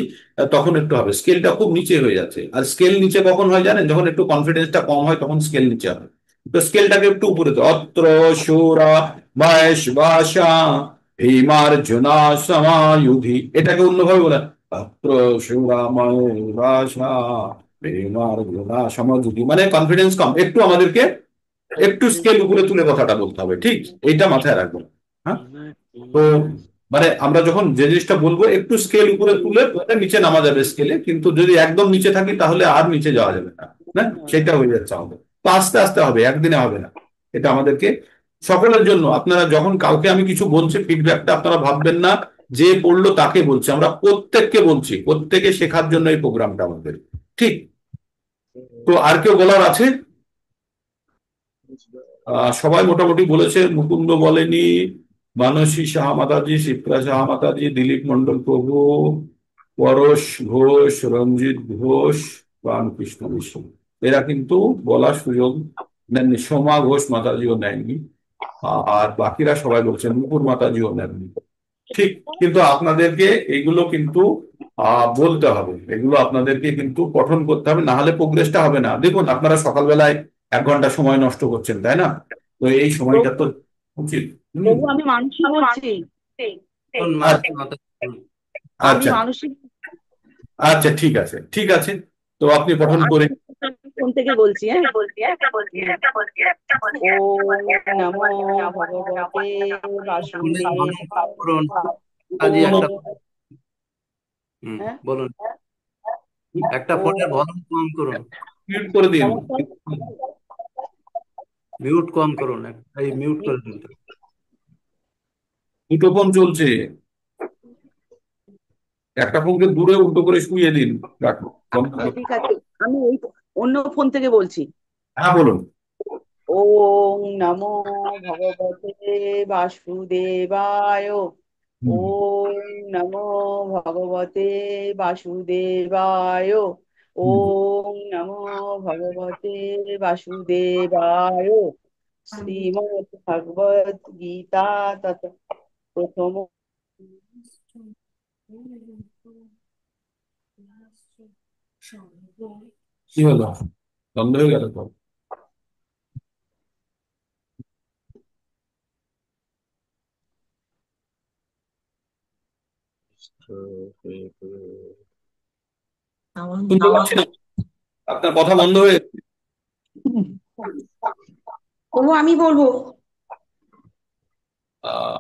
তখন একটু হবে। স্কেলটা খুব নিচে হয়ে যাচ্ছে। আর স্কেল নিচে কখন হয় জানেন? যখন একটু কনফিডেন্সটা কম হয় তখন স্কেল নিচে হয়। তো স্কেলটাকে একটু উপরে তো অত্র সুরা মহেশ ভাষা ভীমার্জুনা সমায়ুধি, এটাকে অন্যভাবে বলে অত্র সুরা মহেশ ভাষা ভীমার্জুনা সমায়ুধি, মানে কনফিডেন্স কম, একটু আমাদেরকে একটু স্কেল উপরে তুলে কথাটা বলতে হবে। ঠিক, এইটা মাথায় রাখবেন। হ্যাঁ, তো মানে আমরা যখন যে জিনিসটা বলবো একটু স্কেল উপরে তুলে নিচে নামা যাবে স্কেলে, কিন্তু যদি একদম নিচে থাকি তাহলে আর নিচে যাওয়া যাবে না। না, সেটা হয়ে যাচ্ছে আমাদের। তো আস্তে আস্তে হবে, একদিনে হবে না। এটা আমাদেরকে সকলের জন্য, আপনারা যখন কাউকে আমি কিছু বলছি ফিডব্যাকটা আপনারা ভাববেন না যে পড়লো তাকে বলছি, আমরা প্রত্যেককে বলছি, প্রত্যেকে শেখার জন্য এই প্রোগ্রামটা আমাদের। ঠিক, তো আর কেউ বলার আছে? সবাই মোটামুটি বলেছে। মুকুন্দ বলেনি, মানসী সাহা মাতাজি, শিপ্রা সাহা মাতাজি, দিলীপ মন্ডল প্রভু, পরশ ঘোষ, রঞ্জিত ঘোষ, রামকৃষ্ণ মিশ্র, এরা কিন্তু বলার সুযোগ নেননি। সোমা ঘোষ মাতাজিও নেননি, আর বাকিরা সবাই বলছেন, মুকুর মাতাজিও নেননি। ঠিক, কিন্তু আপনাদেরকে এগুলো কিন্তু বলতে হবে, এগুলো আপনাদেরকে কিন্তু পঠন করতে হবে, না হলে প্রোগ্রেসটা হবে না। দেখুন, আপনারা সকালবেলায় 1 ঘন্টা সময় নষ্ট করছেন, তাই না? তো এই সময়টা তো উচিত। প্রভু, আমি মানসিক বলছি। আমি আচ্ছা মানসিক। আচ্ছা, ঠিক আছে, ঠিক আছে। তো আপনি পঠন করে ফোন থেকে বলছি, হ্যাঁ। ওম নমো ভগবতে ফোনের ভলিউম কম বাসুদেবায়। করুন কাজী ওম একটা। হ্যাঁ বলুন। একটা ফোনের ওম ভলিউম কম করুন, মিউট করে দিন। নমস্কার। মিউট কম করুন, এই মিউট করে দিন তো। দুটো ফোন চলছে, একটা ফোনকে দূরে উল্টো করে শুয়ে দিন, রাখুন, বন্ধ আচ্ছা করুন। ঠিক আছে, আমি এই অন্য ফোন থেকে বলছি। হ্যাঁ বলুন। ওম নমো ভগবতে বাসুদেবায়। হুম, ওম নমো ভগবতে বাসুদেবায়। হুম। ওম নমো ভগবতে বাসুদেবায়। শ্রীমদ্ ভগবত গীতা তত প্রথম। কি হলো, বন্ধ হয়ে গেল তো? শুনতে পাচ্ছি না, আপনার কথা বন্ধ হয়ে গেছে। তবু আমি বলবো। আহ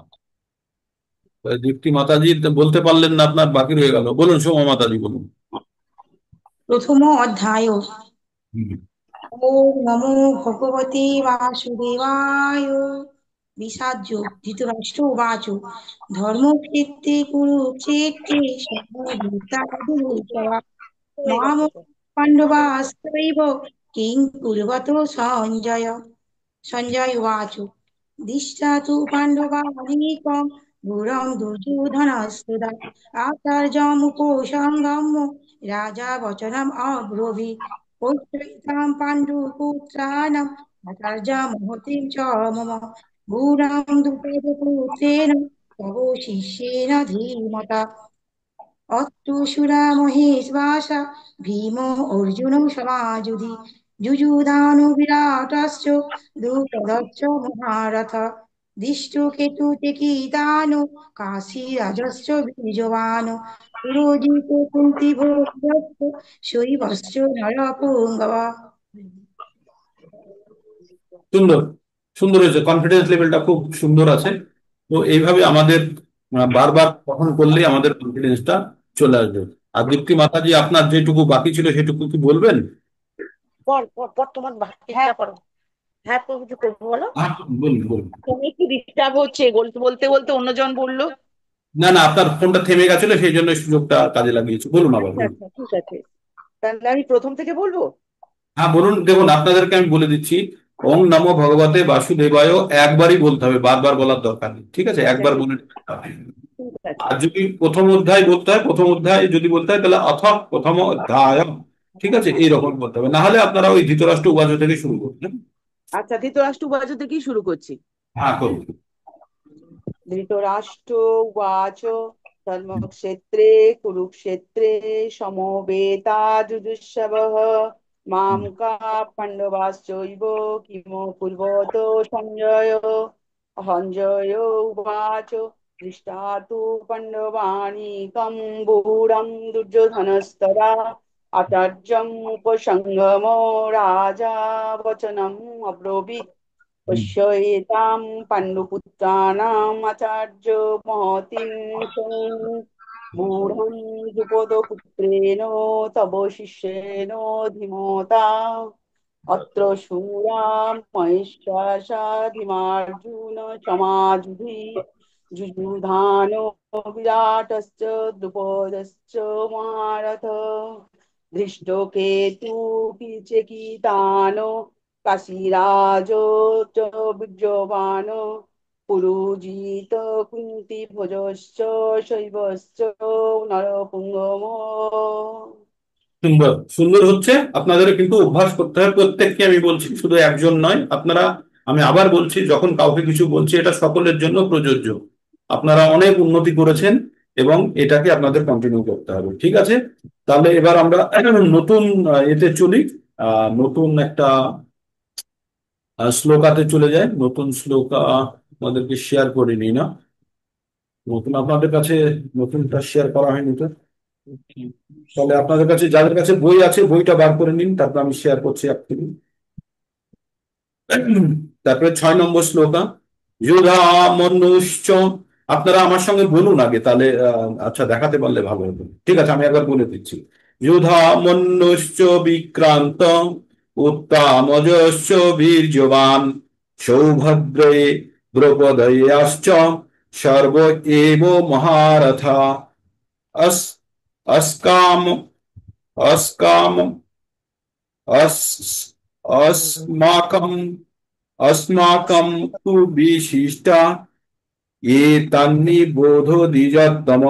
দীপ্তি মাতাজি বলতে পারলেন না, আপনার বাকি রয়ে গেল। বলুন সোমা মাতাজি, বলুন। প্রথম অধ্যায়। হুম, ওম নমো ভগবতে বাসুদেবায়। বিষাজ্য ধৃতরাষ্ট্র উবাচ ধর্মক্ষেত্রে কুরুক্ষেত্রে সমবেতাযুঃ মাম পাণ্ডবাস্ত্রৈব কিং কুর্বত সঞ্জয়। সঞ্জয় উবাচ দৃष्ट्वा तु पाण्डवानीकं घोरं दुर्योधनस्तदा आचार्यमुपोसङ्गम्य राजा वचनम् अब्रवीत् पौत्रैतां पाण्डुपुत्राणाम् आचार्यमहतीं च मम गुणां द्रुपदपुत्रेण तव शिष्येन धीमता। अत्रुशूरामहेश्वासा भीमो अर्जुनो समायुधि जुजुधानु विराटश्च द्रुपदश्च महारथ दृष्टुकेतुचिकितानो काशीराजश्च बीजवान् पुरोजितो कुन्तीभोजश्च शैवश्च नरपुङ्गव। সুন্দর, সুন্দর হয়েছে, কনফিডেন্স লেভেলটা খুব সুন্দর আছে। তো এইভাবে আমাদের বারবার পঠন করলেই আমাদের কনফিডেন্সটা চলে আসবে। আর দীপ্তি মাতাজি, আপনার যেটুকু বাকি ছিল সেটুকু কি বলবেন? পর পর পর তোমার বাকিটা করো। হ্যাঁ, তুমি কিছু করবো বলো। হ্যাঁ, বলুন বলুন। তুমি একটু ডিস্টার্ব হচ্ছে, বলতে বলতে বলতে অন্যজন বললো। না না, আপনার ফোনটা থেমে গেছিল, সেই জন্য সুযোগটা কাজে লাগিয়েছি। বলুন আবার, আচ্ছা বলুন। আচ্ছা ঠিক আছে, তাহলে আমি প্রথম থেকে বলবো। হ্যাঁ বলুন। দেখুন, আপনাদেরকে আমি বলে দিচ্ছি, ওং নমো ভগবতে বাসুদেবায় একবারই বলতে হবে, বারবার বলার দরকার নেই, ঠিক আছে? আচ্ছা একবার ঠিক বলে নিতে হবে। ঠিক আছে। আর যদি প্রথম অধ্যায় বলতে হয়, প্রথম অধ্যায় যদি বলতে হয়, তাহলে অথ প্রথম অধ্যায়, ঠিক আছে? এইরকম বলতে হবে, না হলে আপনারা ওই ধৃতরাষ্ট্র উবাচ থেকে শুরু করবেন। আচ্ছা, ধৃতরাষ্ট্র উবাচ থেকেই শুরু করছি। হ্যাঁ করুন। ধৃতরাষ্ট্র উবাচ ধর্মক্ষেত্রে কুরুক্ষেত্রে সমবেতাযুজুৎসবः মামকা পাণ্ডবাশ্চৈব কিমু কুর্বত সঞ্জয়। সঞ্জয় উবাচ দৃষ্টা তু পাণ্ডবানীকं ব্যূঢ়ं দুর্যোধনস্তदा आचार्यमुपसङ्गमो राजा वचनम् अब्रवीत् पश्येतां पाण्डुपुत्राणाम् आचार्य महतीं मूढं द्रुपदपुत्रेण तव शिष्येन धीमता। अत्र शूरा महेश्वासाधिमार्जुन समाजुधि जुजुधानो विराटश्च द्रुपदश्च महारथ धृष्टकेतुकिचकितानो काशीराजो च विद्यमान पुरुजित कुन्तीभोजश्च शैवश्च नरपुङ्गव। সুন্দর, সুন্দর হচ্ছে। আপনাদের কিন্তু অভ্যাস করতে হবে, প্রত্যেককে আমি বলছি, শুধু একজন নয়। আপনারা, আমি আবার বলছি, যখন কাউকে কিছু বলছি এটা সকলের জন্য প্রযোজ্য। আপনারা অনেক উন্নতি করেছেন এবং এটাকে আপনাদের কন্টিনিউ করতে হবে, ঠিক আছে? তাহলে এবার আমরা নতুন এতে চলি। নতুন একটা শ্লোকাতে চলে যায়। নতুন শ্লোকা আমাদেরকে শেয়ার করে নিই না? নতুন আপনাদের কাছে নতুনটা শেয়ার করা হয়নি তো? তাহলে আপনাদের কাছে যাদের কাছে বই আছে বইটা বার করে নিন, তারপর আমি শেয়ার করছি একটু। তারপরে 6 নম্বর শ্লোকা, যুধা মনুষ্য। আপনারা আমার সঙ্গে বলুন আগে, তাহলে আচ্ছা দেখাতে পারলে ভালো হতো। ঠিক আছে, আমি একবার বলে দিচ্ছি। যুধা মনুষ্য বিক্রান্ত উত্তমযশ্চ বীর্যবান সৌভদ্রে দ্রৌপদয়াশ্চ সর্ব এব মহারথা অস अस्काम अस्काम अस अस्माकम अस्माकं तु विशिष्टा ये तन्निबोधो द्विजतम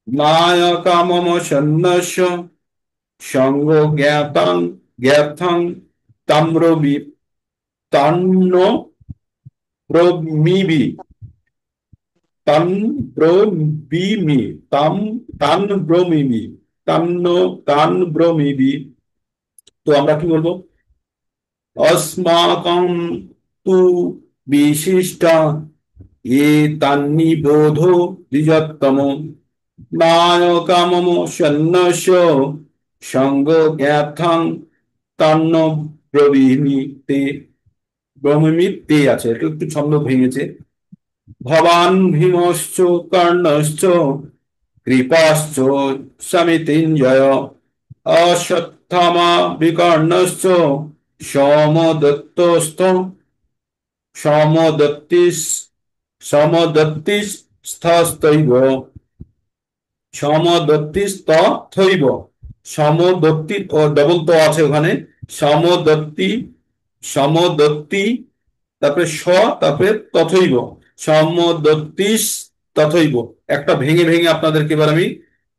नायकामम सन्नस्य संगो ज्ञातं ज्ञातं तम्रोबि तन्नो ब्रोमीबि तन ब्रोमीमि तम तन ब्रोमीमि तन्नो तन ब्रोमीबि। তো আমরা কি বলবো? अस्माकं तु विशिष्टा ये तन्निबोधो द्विजतमो नायकामम सन्नस्य संगो ज्ञातं तन्न ব্রবীমিতে। ব্রহ্মমিতে আছে, এটা একটু ছন্দ ভেঙেছে। ভবান ভীমশ্চ কর্ণশ্চ কৃপাশ্চ সমিতিঞ্জয় অশ্বত্থামা বিকর্ণশ্চ সমদত্তস্থ সমদত্তিস সমদত্তিস্থৈব সমদত্তিস্তথৈব। সমদত্তি ও ডবল তো আছে ওখানে, সমদত্তি সমদত্তি তারপরে তারপরে তথৈব সমদত্তিস তথৈব। একটা ভেঙে ভেঙে আপনাদেরকে এবার আমি,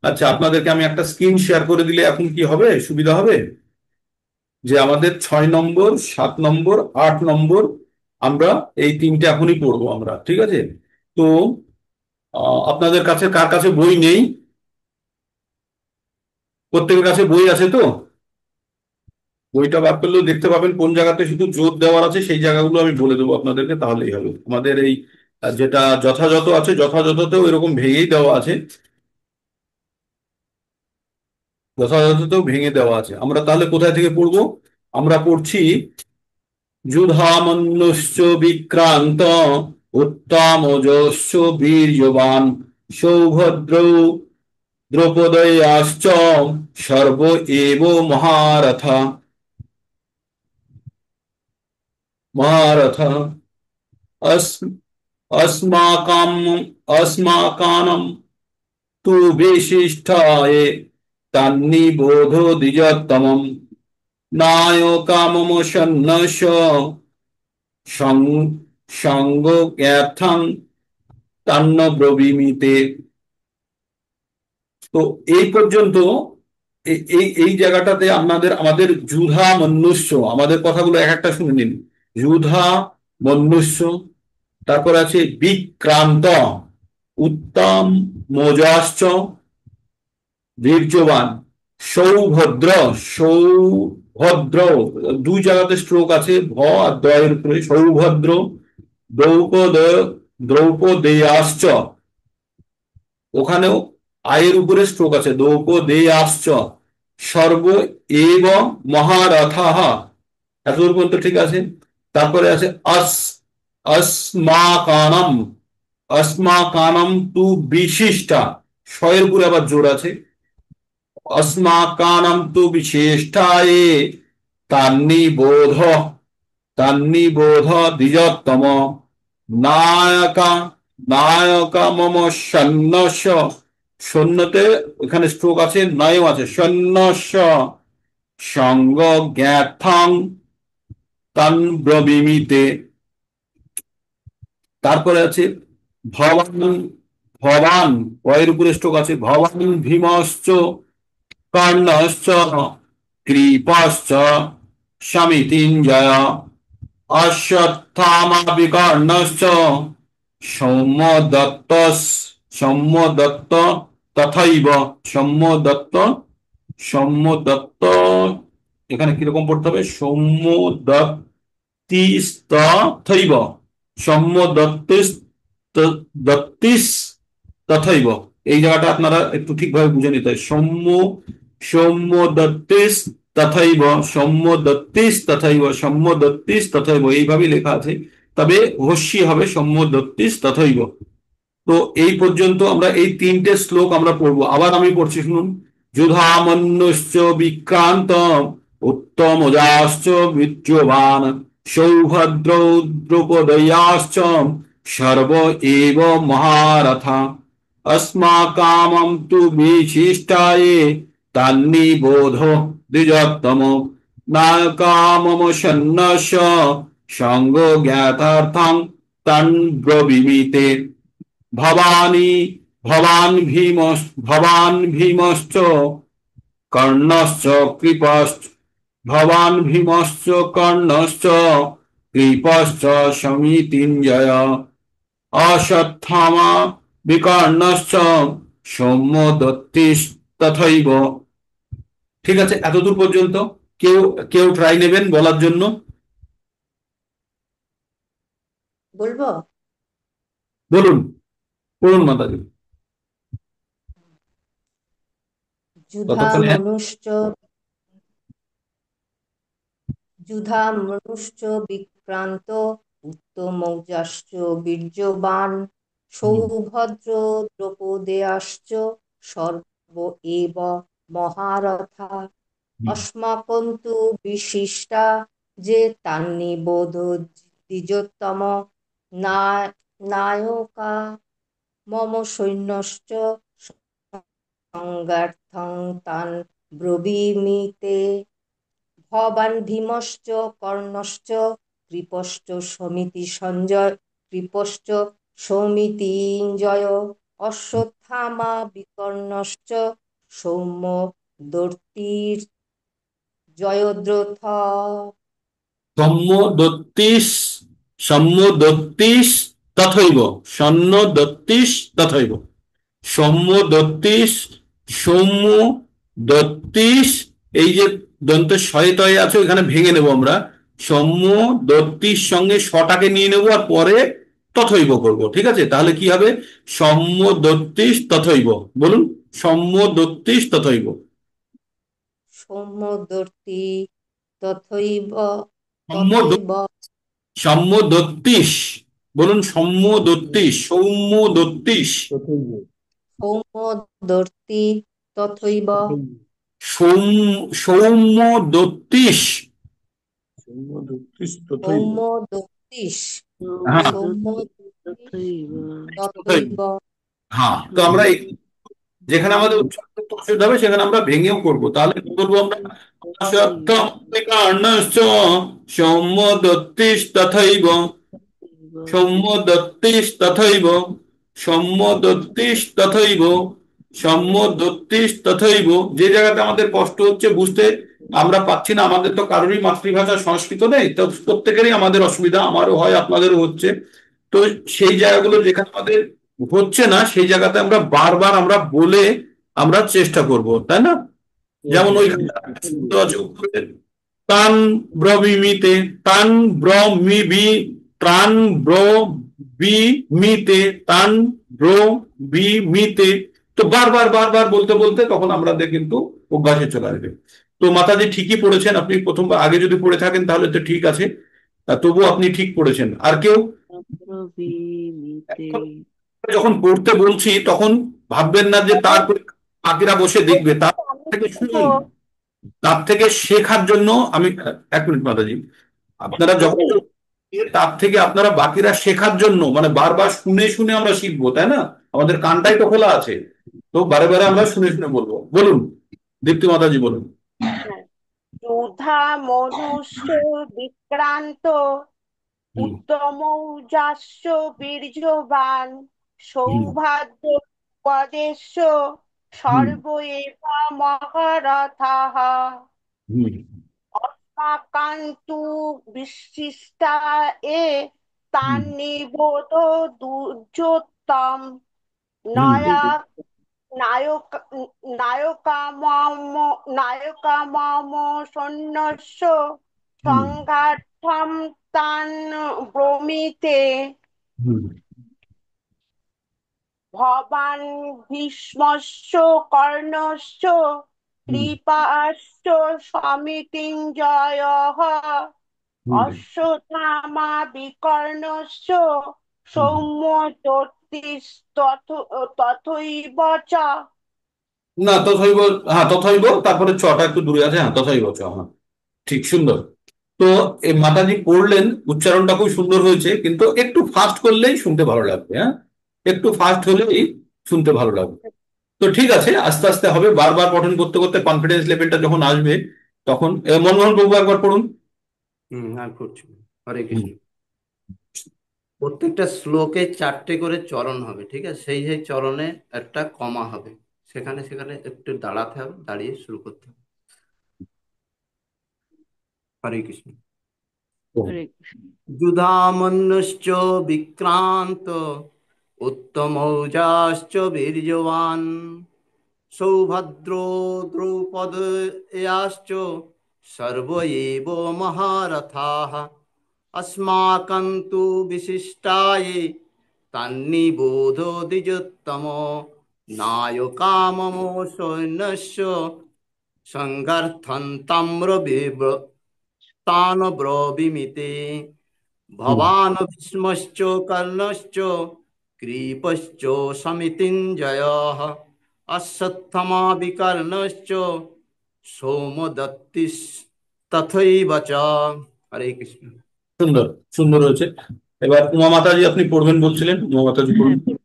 আচ্ছা আপনাদেরকে আমি একটা স্ক্রিন শেয়ার করে দিলে এখন কি হবে, সুবিধা হবে, যে আমাদের 6 নম্বর 7 নম্বর 8 নম্বর আমরা এই তিনটে এখনই পড়বো আমরা। ঠিক আছে, তো আপনাদের কাছে কার কাছে বই নেই? প্রত্যেকের কাছে বই আছে তো? বইটা বার করলেও দেখতে পাবেন কোন জায়গাতে শুধু জোর দেওয়ার আছে, সেই জায়গাগুলো আমি বলে দেবো আপনাদেরকে, তাহলেই হবে। আমাদের এই যেটা যথাযথ আছে যথাযথতেও এরকম ভেঙেই দেওয়া আছে, যথাযথতেও ভেঙে দেওয়া আছে। আমরা তাহলে কোথায় থেকে পড়বো? আমরা পড়ছি যুধামন্যশ্চ বিক্রান্ত উত্তমযশ্চ বীর্যবান সৌভদ্রৌ দ্রৌপদয়াশ্চ সর্ব এব মহারথা মহারথা अस्माकम् अस्माकानं तु विशिष्टाये तन्निबोधो द्विजतमं नायकामम सन्नस्य संगो ज्ञातं तन्न ব্রবীমিতে। তো এই পর্যন্ত এই এই জায়গাটাতে আমাদের যুধা মনুষ্য, আমাদের কথাগুলো এক একটা শুনে নিন। যুধা মনুষ্য, তারপর আছে বিক্রান্ত উত্তম মজাশ্চ বীর্যবান সৌভদ্র সৌভদ্র, দুই জায়গাতে স্ট্রোক আছে, ভ আর দয়ের উপরে, সৌভদ্র দ্রৌপদ দ্রৌপদেয়াশ্চ, ওখানেও আয়ের উপরে স্ট্রোক আছে, দ্রৌপদেয়াশ্চ সর্ব এব মহারথাঃ, এতদূর পর্যন্ত ঠিক আছে। তারপরে আছে अस्माकानम अस्माकानम तु विशिष्टा, শয়ের উপরে আবার জোর আছে, अस्माकानम तु विशिष्टाये तन्निबोध तन्निबोध द्विजतम नायका নায়কা মম সন্ন্যস্য, শূন্যতে এখানে স্ট্রোক আছে, নয় আছে, সন্ন্যস্য সঙ্গ জ্ঞাথাং তান ব্রবীমিতে। তারপরে আছে ভবান ভবান, পয়ের উপরে স্ট্রোক আছে, ভবান ভীমশ্চ কর্ণশ্চ কৃপাশ্চ সমিতিঞ্জয় অশ্বত্থামা বিকর্ণশ্চ সৌম্যদত্ত সৌম্যদত্ত তথৈব সৌম্যদত্ত সৌম্যদত্ত, এখানে কিরকম পড়তে হবে, সৌম্যদত্তিস্তথৈব সৌম্যদত্তিস তথৈব। এই জায়গাটা আপনারা একটু ঠিকভাবে বুঝে নিতে হয়। সৌম্য সৌম্য দত্তিস তথৈব, সৌম্য দত্তিস তথৈব, সৌম্য দত্তিস তথৈব, এইভাবেই লেখা আছে। তবে হস্যি হবে সৌম্য দত্তিস তথৈব। তো এই পর্যন্ত আমরা এই তিনটে শ্লোক আমরা পড়বো। আবার আমি পড়ছি, শুনুন। যুধামন্যশ্চ বিক্রান্ত উত্তমজাশ্চ বিদ্যবান সৌভদ্রৌ দ্রৌপদয়াশ্চ সর্ব এব মহারথা अस्माकं तु विशिष्टाये तन्निबोध द्विजोत्तम नायकामम सन्नस्य संगो ज्ञातार्थं तन्ब्रवीमि भवानी भवान् भीमश्च कर्णश्च कृपश्च भवान् भीमश्च कर्णश्च कृपश्च समितिञ्जय অশ্বত্থামা বিকর্ণশ্চ সৌম্য দত্তিস তথৈব। ঠিক আছে, এতদূর পর্যন্ত কেউ কেউ ট্রাই নেবেন বলার জন্য? বলবো? বলুন, পড়ুন মাতাজি। যুধা ততক্ষণে মনুষ্য যুধা মনুষ্য বিক্রান্ত উত্তমৌজাশ্চ বীর্যবান সৌভদ্র দ্রৌপদেয়াশ্চ সর্ব এব মহারথা अस्माकं तु विशिष्टा যে তান্নিবোধ দ্বিজোত্তম নায়কা মম সৈন্যশ্চ সংগার্থং তান ব্রবীমি তে ভবান ভীমশ্চ কর্ণশ্চ কৃপশ্চ সৌমিতিঞ্জয় অশ্বত্থামা বিকর্ণশ্চ সৌম্য দর্তির জয়দ্রথ সৌম্য দত্তিস, সৌম্য দত্তিস তথৈব, সৈন্য দত্তিস তথৈব, সৌম্য দত্তিস, সৌম্য দত্তিস। এই যে দন্ত শয়ে তয়ে আছে ওইখানে ভেঙে নেব আমরা। সৌম্য দত্তিস সঙ্গে শটাকে নিয়ে নেব আর পরে তথৈব করব। ঠিক আছে, তাহলে কি হবে? সৌম্য দত্তিস তথৈব। বলুন, সৌম্য দত্তিস তথৈব। সৌম্যদর্তি তথৈব সৌম্য তথৈব সৌম্য দত্তিস, বলুন সৌম্য দত্তিস, সৌম্য দত্তিস, সৌম্যদর্তি তথৈব সৌম্য দত্তিস। সৌম্যদর্তিস হ্যাঁ তথৈব। হ্যাঁ, তো আমরা যেখানে আমাদের উচ্চারণ করতে অসুবিধা হবে সেখানে আমরা ভেঙেও করবো। তাহলে কি বলবো আমরা? অশ্বত্থ সৌম্য দত্তিস তথৈব, সৌম্য দত্তিস তথৈব, সৌম্য দত্তিস তথৈব, সৌম্য দত্তিস তথৈব। যে জায়গাতে আমাদের কষ্ট হচ্ছে বুঝতে আমরা পাচ্ছি না, আমাদের তো কারোরই মাতৃভাষা সংস্কৃত নেই, তো প্রত্যেকেরই আমাদের অসুবিধা, আমারও হয় আপনাদেরও হচ্ছে। তো সেই জায়গাগুলো যেখানে আমাদের হচ্ছে না সেই জায়গাতে আমরা বারবার আমরা বলে আমরা চেষ্টা করব, তাই না? যেমন ওইখানে আছে উপরে, তান ব্রবিমিতে, তান ব্রমিবি, ত্রাণ ব্রবিমিতে, তান ব্রবিমিতে। তো বারবার বারবার বলতে বলতে তখন আমাদের কিন্তু অভ্যাসে চলে আসবে। তো মাতাজি ঠিকই পড়েছেন, আপনি প্রথমবার আগে যদি পড়ে থাকেন তাহলে তো ঠিক আছে, তবু আপনি ঠিক পড়েছেন। আর কেউ? যখন পড়তে বলছি তখন ভাববেন না যে তারপরে বাকিরা বসে দেখবে, তার থেকে শুনুন, তার থেকে শেখার জন্য আমি, এক মিনিট মাতাজি, আপনারা যখন তার থেকে আপনারা বাকিরা শেখার জন্য মানে বারবার শুনে শুনে আমরা শিখবো, তাই না? আমাদের কানটাই তো খোলা আছে, তো বারে বারে আমরা শুনে শুনে বলবো। বলুন দীপ্তি মাতাজি, বলুন। যুধা মনুষ্য বিক্রান্ত উত্তমৌজাস্য বীর্যবান সৌভাদ্র পদেশ্য সর্ব এব মহারথাঃ अस्माकं विशिष्टा ए तान्निबोध दुर्योत्तम नायक नायक नायकामम सन्नस्य संघार्थं तान् ब्रोमीते ভবান ভীষ্মস্য কর্ণস্য হুম কৃপাস্য সমিতিঞ্জয়ঃ হুম অশ্বত্থামা বিকর্ণস্য হুম। সৌম্য তথৈব চ। না তথৈব, হ্যাঁ তথৈব, তারপরে চটা একটু দূরে আছে, হ্যাঁ তথৈব চ, হ্যাঁ ঠিক, সুন্দর। তো এই মাতাজি পড়লেন, উচ্চারণটা খুব সুন্দর হয়েছে, কিন্তু একটু ফাস্ট করলেই শুনতে ভালো লাগবে, হ্যাঁ একটু ফাস্ট হলেই শুনতে ভালো লাগবে। তো ঠিক আছে, আস্তে আস্তে হবে, বারবার পঠন করতে করতে কনফিডেন্স লেভেলটা যখন আসবে তখন মনমোহন বাবু একবার পড়ুন। আমি করছি। হরে হুম। কৃষ্ণ। প্রত্যেকটা শ্লোকে 4টে করে চরণ হবে, ঠিক আছে? সেই সেই চরণে একটা কমা হবে, সেখানে সেখানে একটু দাঁড়াতে হবে, দাঁড়িয়ে শুরু করতে হবে। হরে কৃষ্ণ। হুম। হরে কৃষ্ণ। যুধামন্যশ্চ বিক্রান্ত উত্তমৌজাশ্চ বীর্যবান সৌভদ্রো দ্রৌপদয়াশ্চ সর্ব এব মহারথাঃ अस्माकं तु विशिष्टाये तन्निबोधो द्विजोत्तमो नायकाममो सैन्यस्य सङ्गर्थं तान् ब्रवीमिते হুম। भवान् भीष्मश्च कर्णश्च कृपश्च समितिञ्जयः अश्वत्थमा विकर्णश्च सोमदत्तिस्तथैव च। हरे कृष्ण। সুন্দর, সুন্দর হয়েছে। এবার উমা মাতাজি আপনি পড়বেন বলছিলেন, উমা মাতাজি পড়ুন। হ্যাঁ,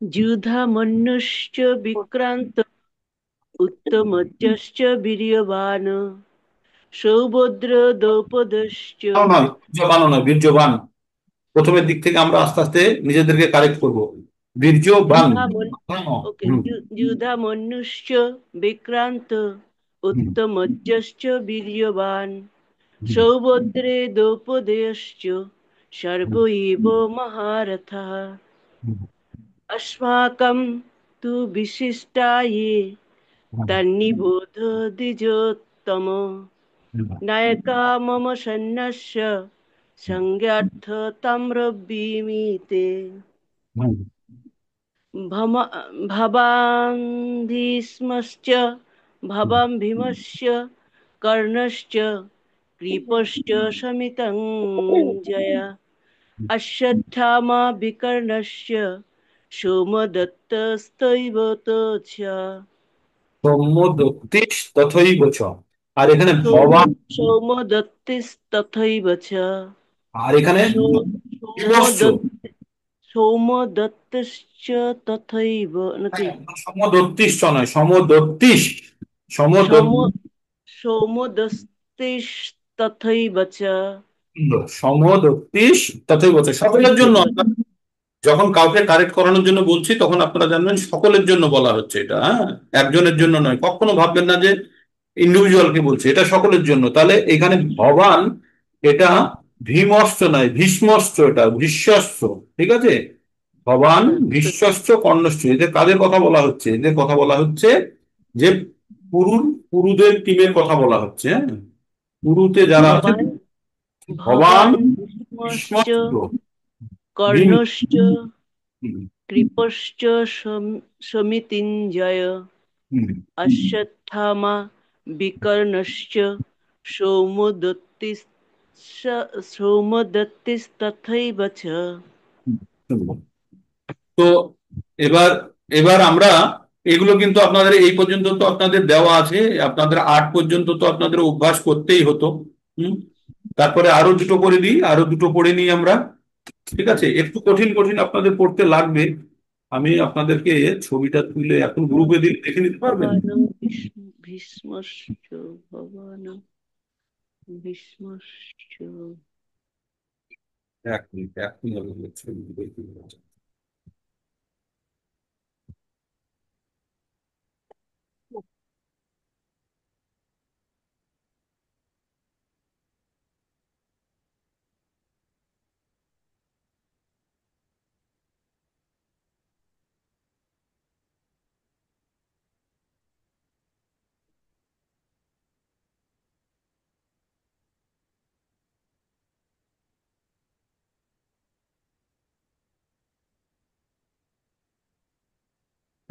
যুধামন্যুশ্চ বিক্রান্ত উত্তমোজ্জশ্চ বীর্যবান সৌভদ্র দ্রৌপদশ্চ। বীর্যবান নয়, বীর্যবান। প্রথমের দিক থেকে আমরা আস্তে আস্তে নিজেদেরকে কারেক্ট করব। বীর্যবান। যুধামন ওকে, হুম যুধামন্যুশ্চ বিক্রান্ত হুম উত্তমোজ্জশ্চ বীর্যবান হুম সৌভদ্রে দ্রৌপদয়শ্চ সর্ব এব মহারথः হুম अस्माकं तु विशिष्टा ये तन्निबोध द्विजोत्तमो হুম नायका मम सन्न्यस्य संज्ञार्थ ताम्रवीमि ते হুম भवान् भीष्मश्च भवां भीमस्य कर्णश्च कृपश्च समितं अश्वत्थामा विकर्णस्य सोमदत्तस्तैव च। সৌম্যদত্তিস তথৈব চ। আর এখানে সৌম ভবান, সৌমদত্তিস্তথৈব চ। আর এখানে বিমর্ষ। সৌমদত্ত সৌমদত্তশ্চ তথৈব নাকি সমদত্তিস চ নয়, সমদত্তিস। সম সমদত্ত, সৌমদস্তিস্তথৈব চ। সমদত্তিস তথৈব চ, সকলের জন্য। যখন কাউকে কারেক্ট করানোর জন্য বলছি তখন আপনারা জানবেন সকলের জন্য বলা হচ্ছে এটা, হ্যাঁ একজনের জন্য নয়, কখনো ভাববেন না যে ইন্ডিভিজুয়ালকে বলছে, এটা সকলের জন্য। তাহলে এখানে ভবান, এটা ভীমস্ত্র নয়, ভীষ্মস্ত্র, এটা ভীষ্মস্ত্র, ঠিক আছে? ভবান হ্যাঁ, ভীষ্মস্ত্র কর্ণস্ত্র, এদের কাদের কথা বলা হচ্ছে? এদের কথা বলা হচ্ছে যে পুরুর, পুরুদের টিমের কথা বলা হচ্ছে, হ্যাঁ পুরুতে যারা আছে। ভবান ভবান ভবান ভীষ্মশ্চ ভীষ্মস্ত্র, ভীম। কর্ণশ্চ হুম, কৃপশ্চ সমিতিঞ্জয় হুম, অশ্বত্থামা বিকর্ণশ্চ সৌমদত্তিস সৌমদত্তিস্তথৈব চ। হুম। তো এবার, এবার আমরা এগুলো কিন্তু আপনাদের এই পর্যন্ত তো আপনাদের দেওয়া আছে, আপনাদের 8 পর্যন্ত তো আপনাদের অভ্যাস করতেই হতো। হুম তারপরে আরো দুটো করে দিই, আরো দুটো পড়ে নিই আমরা, ঠিক আছে? একটু কঠিন কঠিন আপনাদের পড়তে লাগবে। আমি আপনাদেরকে ছবিটা তুলে এখন গ্রুপে দিলে দেখে নিতে পারবেন। ভবান ভীষ্মশ্চ ভবান ভীষ্মশ্চ। এক মিনিট, এক মিনিট, ছবি দেখে নিতে।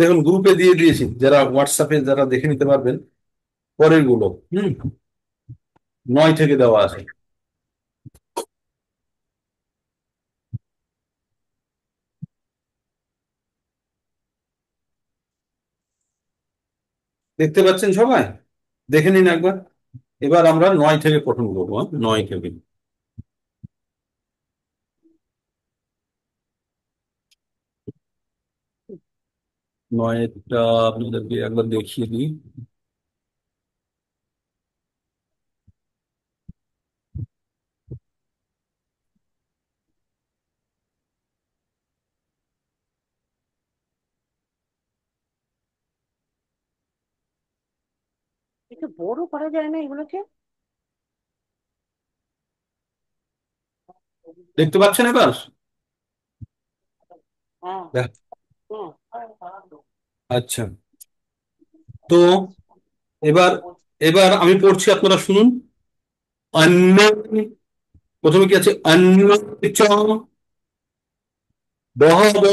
দেখুন গ্রুপে দিয়ে দিয়েছি, যারা হোয়াটসঅ্যাপে যারা দেখে নিতে পারবেন পরের গুলো। হুম, 9 থেকে দেওয়া আছে। দেখতে পাচ্ছেন সবাই? দেখে নিন একবার। এবার আমরা 9 থেকে পঠন করবো, হ্যাঁ? 9 থেকে। 9টা আপনাদেরকে একবার দেখিয়ে দিই। একটু বড় করা যায় না এগুলোকে? দেখতে পাচ্ছেন এবার? হ্যাঁ। দেখ- হুম। আচ্ছা, তো এবার এবার আমি পড়ছি, আপনারা শুনুন। অন্য, প্রথমে কি আছে? অন্য চ বহব,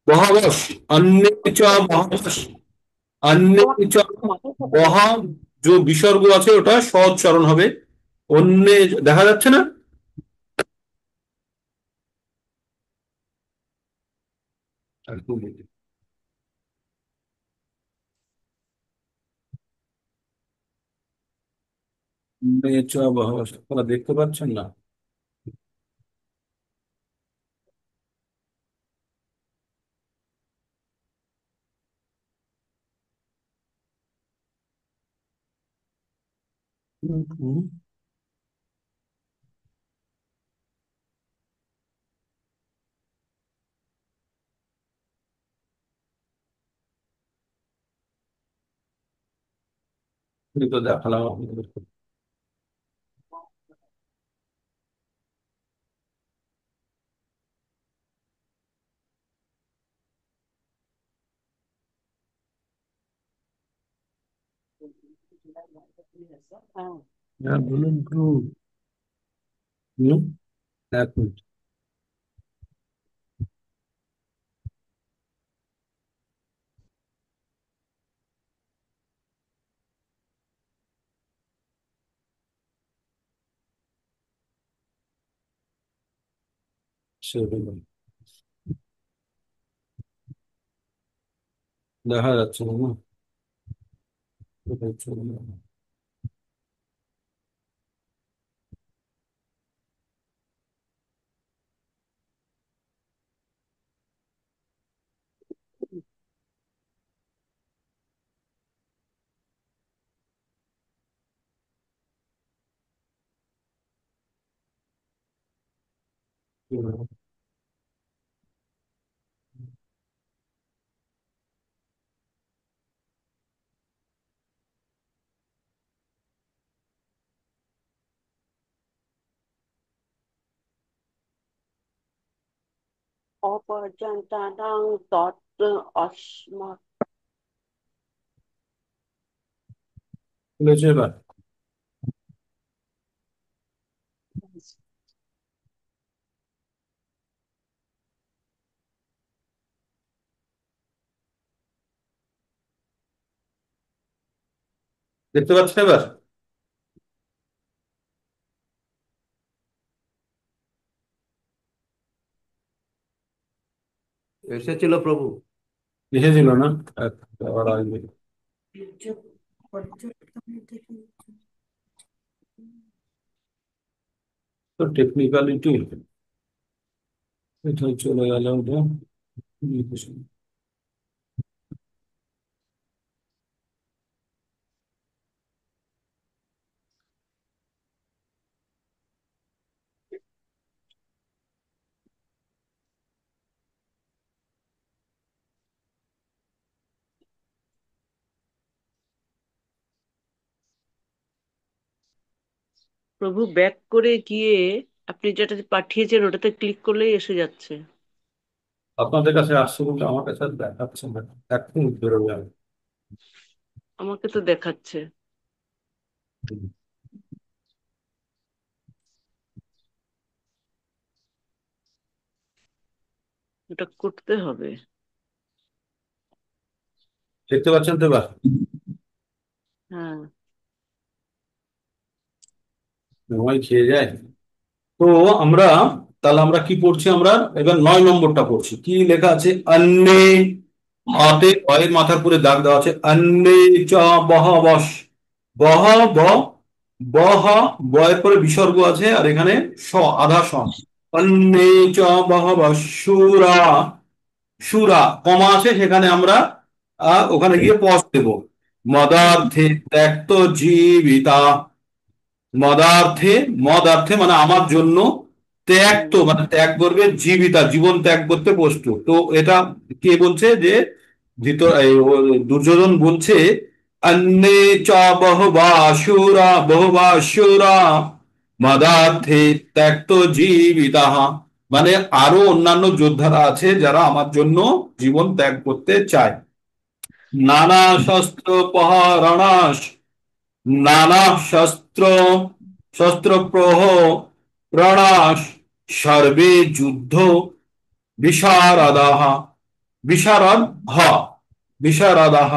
বহবস, অন্য চ বহবস, অন্য তোমাকে চ মাথায় থাকা বহ, যায়। যে বিসর্গ আছে ওটা সহজ চরণ হবে। অন্য, দেখা যাচ্ছে না? অন্য চ বহবস, আপনারা দেখতে পাচ্ছেন না? হুম, হুম। এই তো দেখালাম আপনাদের। হ্যাঁ। হ্যাঁ বলুন একটু। হুম, এক মিনিট। সেরকম দেখা যাচ্ছে না, না? কোথায় চলে গেল? অপর্যন্তানাং তত্ত্ব অস্মাৎ। খুলেছে এবার? দেখতে পাচ্ছেন এবার? এসেছিল প্রভু। লিখেছিল না? আবার আসবে। পর্যটন থেকে তো টেকনিক্যালিটি এটা চলে গেল, ওটা লিখেছিল। প্রভু ব্যাক করে গিয়ে আপনি যেটা পাঠিয়েছেন ওটাতে ক্লিক করলেই এসে যাচ্ছে। আপনাদের কাছে আসছে বলতে আমার কাছে আর দেখাচ্ছে না। এখন বেরোবে আমি। আমাকে তো দেখাচ্ছে। এটা করতে হবে। দেখতে পাচ্ছেন তো এবার? হ্যাঁ। সময় খেয়ে যায়। তো আমরা তাহলে আমরা কি পড়ছি? আমরা এবার 9 নম্বরটা পড়ছি। কি লেখা আছে? অন্নে, আতে অয়ের মাথার পুরে দাগ দেওয়া আছে। অন্নে চ বহ বস, বহ ব, বহ, বয়ের পরে বিসর্গ আছে, আর এখানে স, আধা স। অন্নে চ বহ বস সুরা, সুরা কমা আছে, সেখানে আমরা ওখানে গিয়ে পজ দেব। মদার্থে ত্যক্ত জীবিতা, মদার্থে, মদার্থে মানে আমার জন্য, ত্যাগ তো মানে ত্যাগ করবে, জীবিতা জীবন ত্যাগ করতে প্রস্তুত। তো এটা কে বলছে? যে দুর্যোধন বলছে অন্নে চ বহুবাসুরা, বহুবাসুরা মদার্থে ত্যক্ত জীবিতা, মানে আরো অন্যান্য যোদ্ধারা আছে যারা আমার জন্য জীবন ত্যাগ করতে চায়। নানা শস্ত্র প্রহরণাস, নানা শস্ত্র, শস্ত্র প্রহরণাস সর্বে যুদ্ধ বিশারদাহ, বিশারদ হ, বিশারদাহ।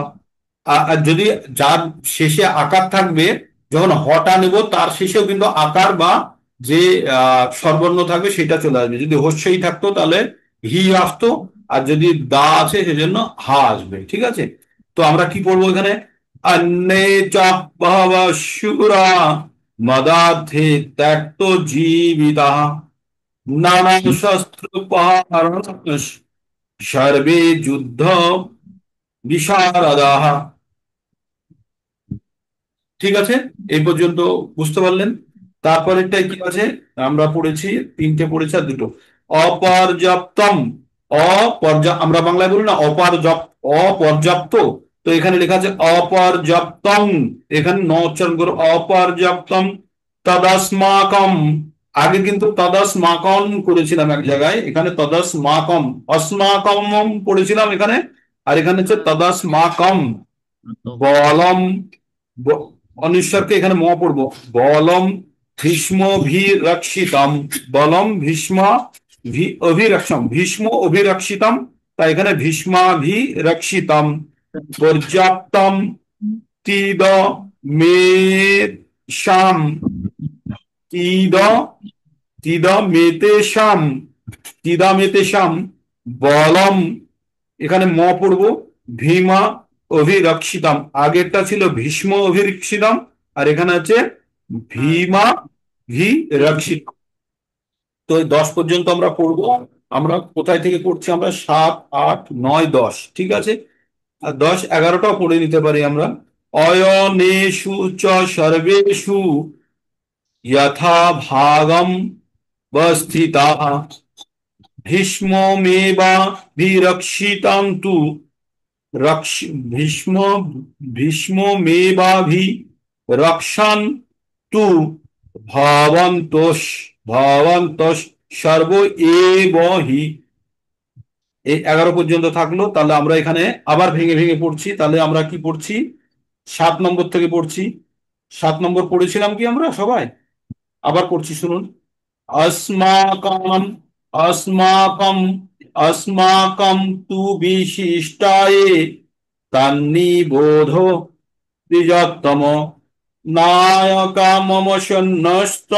আর যদি যার শেষে আকার থাকবে, যখন হটা নেব তার শেষেও কিন্তু আকার বা যে স্বরবর্ণ থাকবে সেটা চলে আসবে। যদি হস্যই থাকতো তাহলে হি আসতো, আর যদি দা আছে সেজন্য হা আসবে। ঠিক আছে? তো আমরা কি পড়বো এখানে? অন্নে চাপ শুরা মদার্থে ত্যক্ত জীবিতা, নানা শস্ত্র সর্বে যুদ্ধ বিশারদাহ। ঠিক আছে? এই পর্যন্ত বুঝতে পারলেন? তারপরেরটাই কি আছে? আমরা পড়েছি, তিনটে পড়েছি আর দুটো। অপর্যাপ্তম, অপর্যাপ্ত, আমরা বাংলায় বলি না অপর্যাপ্ত, অপর্যাপ্ত। তো এখানে লেখা আছে অপর্যাপ্তম, এখানে ন উচ্চারণ করো, অপর্যাপ্তম তদস্মাকম। আগে কিন্তু তদস্মাকম করেছিলাম এক জায়গায়, এখানে তদস্মাকম, অস্মাকম পড়েছিলাম এখানে, আর এখানে হচ্ছে তদস্মাকম। বলম, অনিশ্বরকে এখানে ম পড়বো, বলম ভীষ্ম রক্ষিতম, বলম ভীষ্ম অভিরক্ষম, ভীষ্ম অভিরক্ষিতম, তাই এখানে ভীষ্মাভিরক্ষিতম। পর্যাপ্তম তিদ মে শাম, তিদ, তিদ মেতে শাম, তিদা মেতে শাম। বলম, এখানে ম পড়বো, ভীমা অভিরক্ষিতম, আগেরটা ছিল ভীষ্ম অভিরক্ষিতম, আর এখানে আছে ভীমা রক্ষিত। তো 10 পর্যন্ত আমরা পড়বো। আমরা কোথায় থেকে পড়ছি? আমরা 7, 8, 9, 10। ঠিক আছে? আর 10, 11টাও পড়ে নিতে পারি আমরা। অয়নেষু চ সর্বেষু যথা ভাগম বস্থিতাঃ ভীষ্মমেবাভিরক্ষিতাং তু রক্ষ, ভীষ্ম, ভীষ্মমেবাভি রক্ষান তু ভবন্তোষ, ভবন্তোষ সর্ব এব হি। এই 11 পর্যন্ত থাকলো। তাহলে আমরা এখানে আবার ভেঙে ভেঙে পড়ছি। তাহলে আমরা কি পড়ছি? 7 নম্বর থেকে পড়ছি। 7 নম্বর পড়েছিলাম কি আমরা সবাই? আবার পড়ছি, শুনুন। अस्माकं, अस्माकं, अस्माकं तु विशिष्टाये तन्निबोधो द्विजोत्तम नायका मम सन्नस्त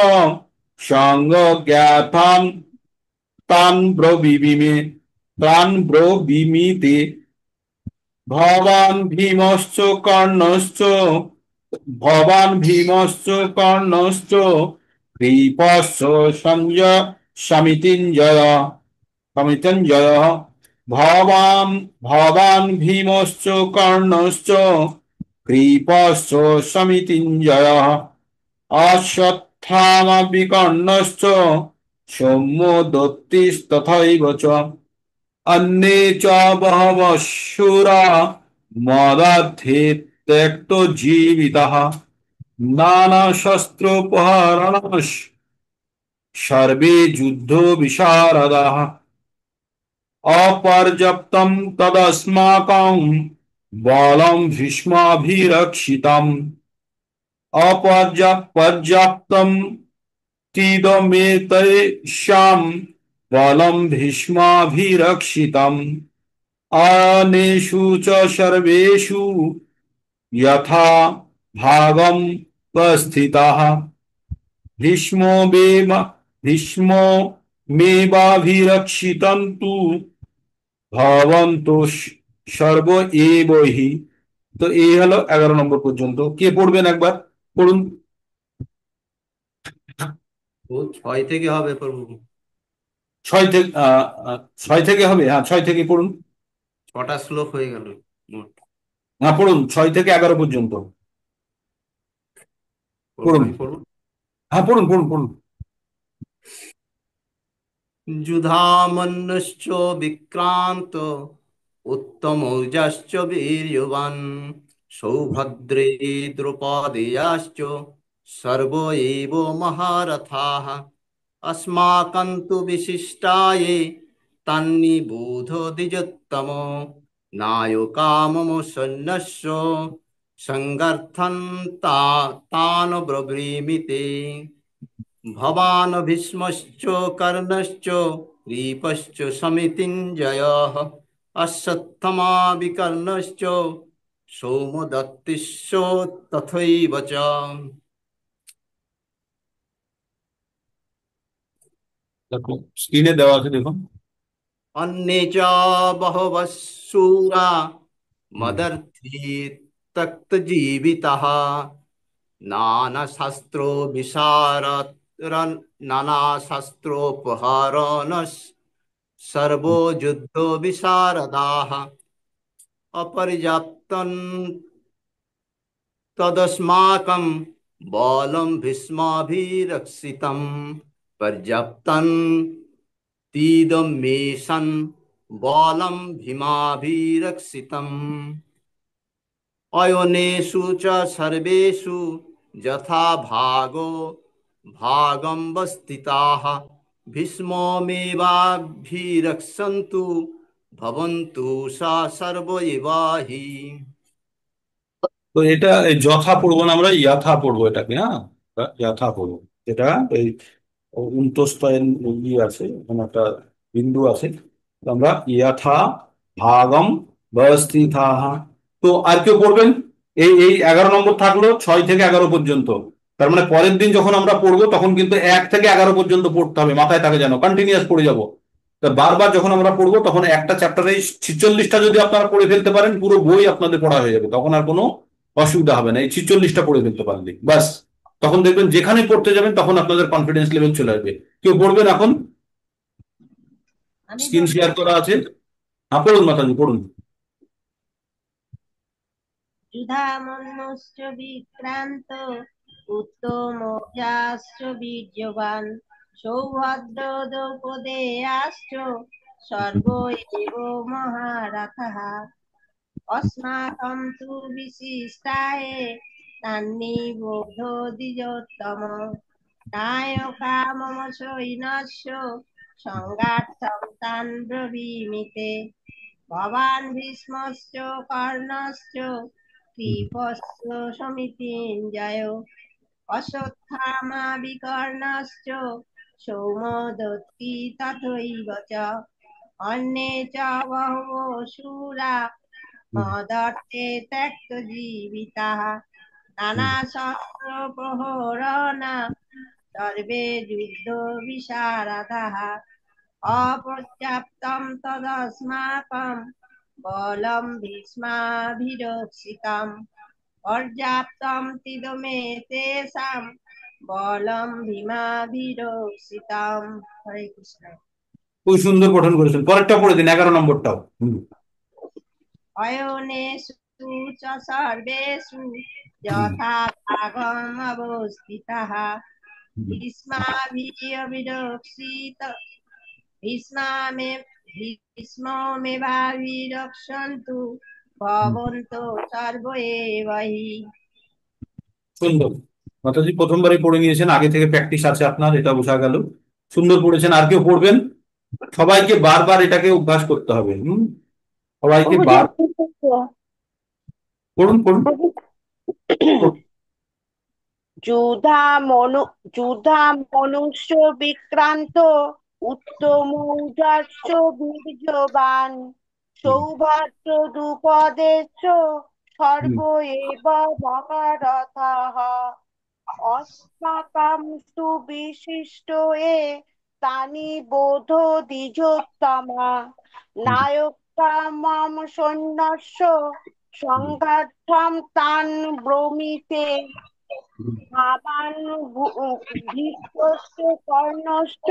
संज्ञातां तान् ब्रवीमि, तान् ब्रवीमि। भवान् भीमश्च कर्णश्च, भवान् भीमश्च कर्णश्च कृपश्च संजय समितिञ्जय, समितिञ्जय। भवान्, भवान् भीमश्च कर्णश्च कृपश्च समितिञ्जय। अश्वत्थामा विकर्णश्च सौम्यो दत्तिस्तथैव च। अन्ये च बहवः शूरा मदार्थे त्यक्तो जीवितः नाना शस्त्रोपहरणश् सर्वे युद्धो विशारदाः। अपर्याप्तं तदस्माकं बलं भीष्माभिरक्षितम् पर्याप्तं तीदमेतैषां बलं भीष्माभिरक्षितम्। আনেষু চ সর্বেষু যথা ভাগম উপস্থিতাঃ ভীষ্মো ভীষ্মো মেবাভিরক্ষিতন্তু ভবন্তু সর্ব এবহি। তো এই হলো 11 নম্বর পর্যন্ত। কে পড়বেন একবার পড়ুন। ও 6 থেকে হবে প্রভু। 6 থেকে হবে, হ্যাঁ 6 থেকে পড়ুন। 6টা শ্লোক হয়ে গেল মোট। হ্যাঁ পড়ুন, 6 থেকে 11 পর্যন্ত প্রভু পড়ুন। আমি পড়ব। হ্যাঁ পড়ুন পড়ুন পড়ুন। যুধামন্যশ্চ বিক্রান্ত উত্তমৌজাশ্চ বীর্যবান সৌভদ্রে দ্রৌপদেয়াশ্চ সর্ব এব মহারথাঃ अस्माकं तु विशिष्टाये तन्निबोध द्विजोत्तम नायका मम सैन्यस्य संगर्थं तान् ब्रवीमि ते भवान् भीष्मश्च कर्णश्च कृपश्च समितिञ्जयः अश्वत्थमा विकर्णश्च सौमदत्तिश्च तथैव च দেখো স্ক্রিনে দেওয়া আছে, দেখুন। अन्ये च बहवः शूरा হুম। मदर्थी तक्तजीवितः नानाशास्त्रो विशारद नानाशास्त्रोपहरणस् सर्वो युद्धो विशारदाः अपर्याप्तं तदस्माकं बलं भीष्माभिरक्षितं पर्याप्तं तीदमेषन् बलं भीमाभिरक्षितम् अयोनेषु च सर्वेषु यथा भागो भागं वस्थिताः भीष्ममेवाभिरक्षन्तु भवन्तु सा सर्व एव हि। তো এটা এই যথা পড়বো না, আমরা ইয়াথা পড়বো এটাকে। হ্যাঁ ইয়াথা পড়বো। এটা এই উন্তস্তয়ের ই আছে, এখানে একটা বিন্দু আছে। তো আমরা ইয়াথা ভাগম ব্যবস্থিতাঃ। তো আর কেউ পড়বেন? এই এই 11 নম্বর থাকলো 6 থেকে 11 পর্যন্ত। তার মানে পরের দিন যখন আমরা পড়বো তখন কিন্তু 1 থেকে 11 পর্যন্ত পড়তে হবে, মাথায় থাকে যেন, কন্টিনিউয়াস পড়ে যাবো। তা বারবার যখন আমরা পড়বো তখন একটা চ্যাপ্টারে 46টা যদি আপনারা পড়ে ফেলতে পারেন, পুরো বই আপনাদের পড়া হয়ে যাবে, তখন আর কোনো অসুবিধা হবে না। এই 46টা পড়ে ফেলতে পারলে বাস, তখন দেখবেন যেখানে পড়তে যাবেন তখন আপনাদের কনফিডেন্স লেভেল চলে আসবে। কেউ পড়বেন এখন? আমি স্ক্রিন বলবো। শেয়ার করা আছে। হ্যাঁ পড়ুন মাতাজি পড়ুন। যুধামন্যশ্চ বিক্রান্ত উত্তমৌজাশ্চ বীর্যবান সৌভদ্র দ্রৌপদেয়াশ্চ সর্ব এব মহারথः अस्माकं तु विशिष्टाये तन्निबोध द्विजोत्तम नायका मम सैन्यस्य संगार्थं तान् ब्रवीमि ते भवान् भीष्मश्च कर्णश्च कृपश्च समितिञ्जयो अश्वत्थामा विकर्णश्च सौमदत्ति तथैव च अन्ये च बहवो शूरा मदर्थे त्यक्तजीविताः नानाशस्त्रप्रहरण सर्वे युद्धविशारदाः अपर्याप्तं तदस्माकं बलं भीष्माभिरक्षितं पर्याप्तं तिदमे तेषां बलं भीमाभिरक्षितं। हरे कृष्ण। খুব সুন্দর পঠন করেছেন, পরেরটা পড়ে দিন, 11 নম্বরটাও। अयोनेषु च सर्वेषु यथा भागम् अवस्थितः भीष्माभिरक्षित भीष्ममेवाभिरक्षन्तु भवन्तो सर्व एव हि। সুন্দর। মাতাজি প্রথমবারই পড়ে নিয়েছেন, আগে থেকে প্র্যাকটিস আছে আপনার, এটা বোঝা গেল। সুন্দর পড়েছেন। আর কেউ পড়বেন? সবাইকে বারবার এটাকে অভ্যাস করতে হবে। সবাইকে প্রভুজি বার আমি পড়বো। পড়ুন পড়ুন। যুধা মনু যুধা মনুষ্য বিক্রান্ত উত্তমৌজাশ্চ বীর্যবান সৌভাগ্য দ্রুপদেশ সর্ব হুম, এব মহারথः অস্মাকং সুবিশিষ্ট এ তানি বোধ দ্বিজোত্তমা নায়কামাম সৈন্যস্য সংঘাতম তান ব্রমিতে ভাবান ভীষ্মশ্চ কর্ণশ্চ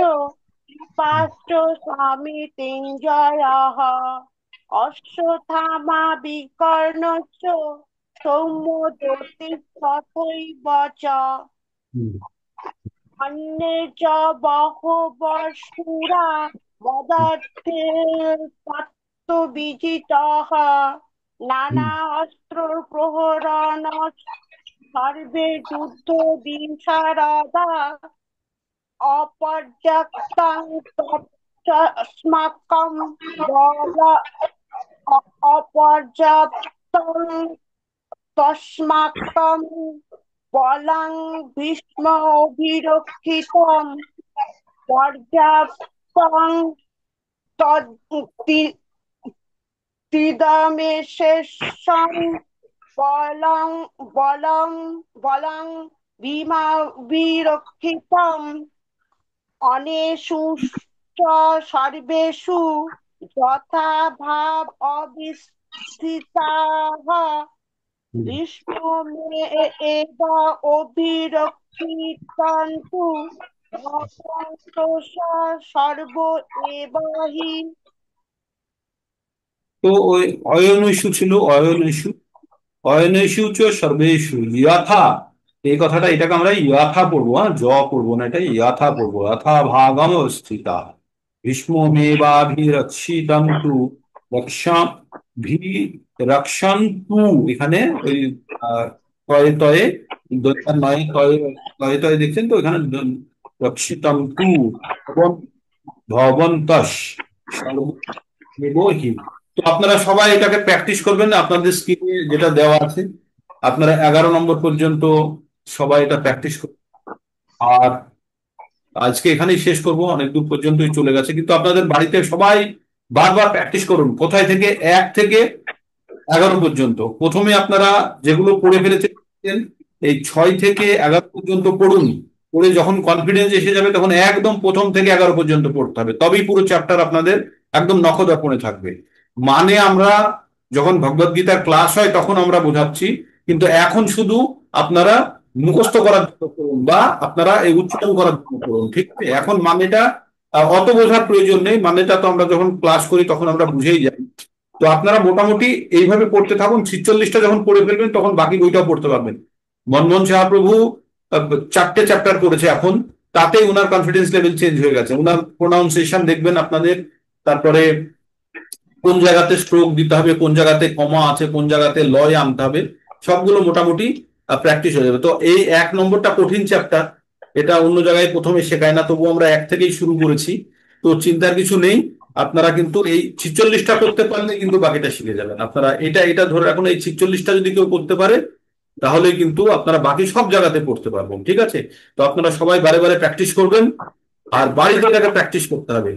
কৃপাশ্চ স্বামীতিঞ্জয়ः অশ্বত্থামা বিকর্ণশ্চ সৌম্যদত্তি তথৈব চ হুম। অন্যে চ বহবঃ মদার্থে তত্ত্ববিজিতः নানা অস্ত্র প্রহরণ সর্বে যুদ্ধ বিশারদা অপর্যাপ্তং তস্মাকং বল অপর্যাপ্তং তস্মাকং বলং ভীষ্ম অভিরক্ষিতং পর্যাপ্তং তদ্দিদমেশেষং বলং বলং বলং ভীমা বিরক্ষিতং অনেষু চ সর্বেষু যথা ভাব অবিস্থিতাঃ ভীষ্মে এব অভিরক্ষিতন্তু ভবন্তস্য সর্ব এব হি। তো ওই অয়নেষু ছিল, অয়নেষু চ সর্বেষু যথা, এই কথাটা, এটাকে আমরা যথা পড়বো, হ্যাঁ, পড়বো না, এটা যথা পড়বো। যথা ভাগম স্থিতা ভীষ্মমেবাভিরক্ষিতং তু রক্ষা ভি রক্ষন্তু, এখানে ওই আহ, তয়ে তয়ে দৈতার নয়ে তয়ে তয়ে তয়ে দেখছেন তো, এখানে রক্ষিতং তু ভবন্তস সর্বহি। তো আপনারা সবাই এটাকে প্র্যাকটিস করবেন, আপনাদের স্ক্রিনে যেটা দেওয়া আছে, আপনারা 11 নম্বর পর্যন্ত সবাই এটা প্র্যাকটিস করবেন। আর আজকে এখানেই শেষ করব, অনেক দূর পর্যন্তই চলে গেছে, কিন্তু আপনাদের বাড়িতে সবাই বারবার প্র্যাকটিস করুন। কোথায় থেকে 1 থেকে 11 পর্যন্ত প্রথমে আপনারা যেগুলো পড়ে ফেলেছেন, এই 6 থেকে 11 পর্যন্ত পড়ুন। পড়ে যখন কনফিডেন্স এসে যাবে তখন একদম প্রথম থেকে 11 পর্যন্ত পড়তে হবে, তবেই পুরো চ্যাপ্টার আপনাদের একদম নখদর্পণে থাকবে। মানে আমরা যখন ভগবদ গীতার ক্লাস হয় তখন আমরা বোঝাচ্ছি, কিন্তু এখন শুধু আপনারা মুখস্থ করার জন্য করুন বা আপনারা এই উচ্চারণ করার জন্য করুন, ঠিক আছে? এখন মানেটা অত বোঝার প্রয়োজন নেই, মানেটা তো আমরা যখন ক্লাস করি তখন আমরা বুঝেই যাই। তো আপনারা মোটামুটি এইভাবে পড়তে থাকুন, 46টা যখন পড়ে ফেলবেন তখন বাকি বইটাও পড়তে পারবেন। মনমোহন সাহা প্রভু 4টে চ্যাপ্টার করেছে এখন, তাতে উনার কনফিডেন্স লেভেল চেঞ্জ হয়ে গেছে। উনার প্রোনাউন্সিয়েশন দেখবেন আপনাদের, তারপরে কোন জায়গাতে স্ট্রোক দিতে হবে, কোন জায়গাতে কমা আছে, কোন জায়গাতে লয় আনতে হবে, সবগুলো মোটামুটি প্র্যাকটিস হয়ে যাবে। তো এই 1 নম্বরটা কঠিন চ্যাপ্টার, এটা অন্য জায়গায় প্রথমে শেখায় না, তবু আমরা 1 থেকেই শুরু করেছি। তো চিন্তার কিছু নেই, আপনারা কিন্তু এই 46টা করতে পারলে কিন্তু বাকিটা শিখে যাবেন। আপনারা এটা এটা ধরে রাখুন, এই 46টা যদি কেউ করতে পারে তাহলে কিন্তু আপনারা বাকি সব জায়গাতে পড়তে পারবেন, ঠিক আছে? তো আপনারা সবাই বারে বারে প্র্যাকটিস করবেন, আর বাড়িতে এটাকে প্র্যাকটিস করতে হবে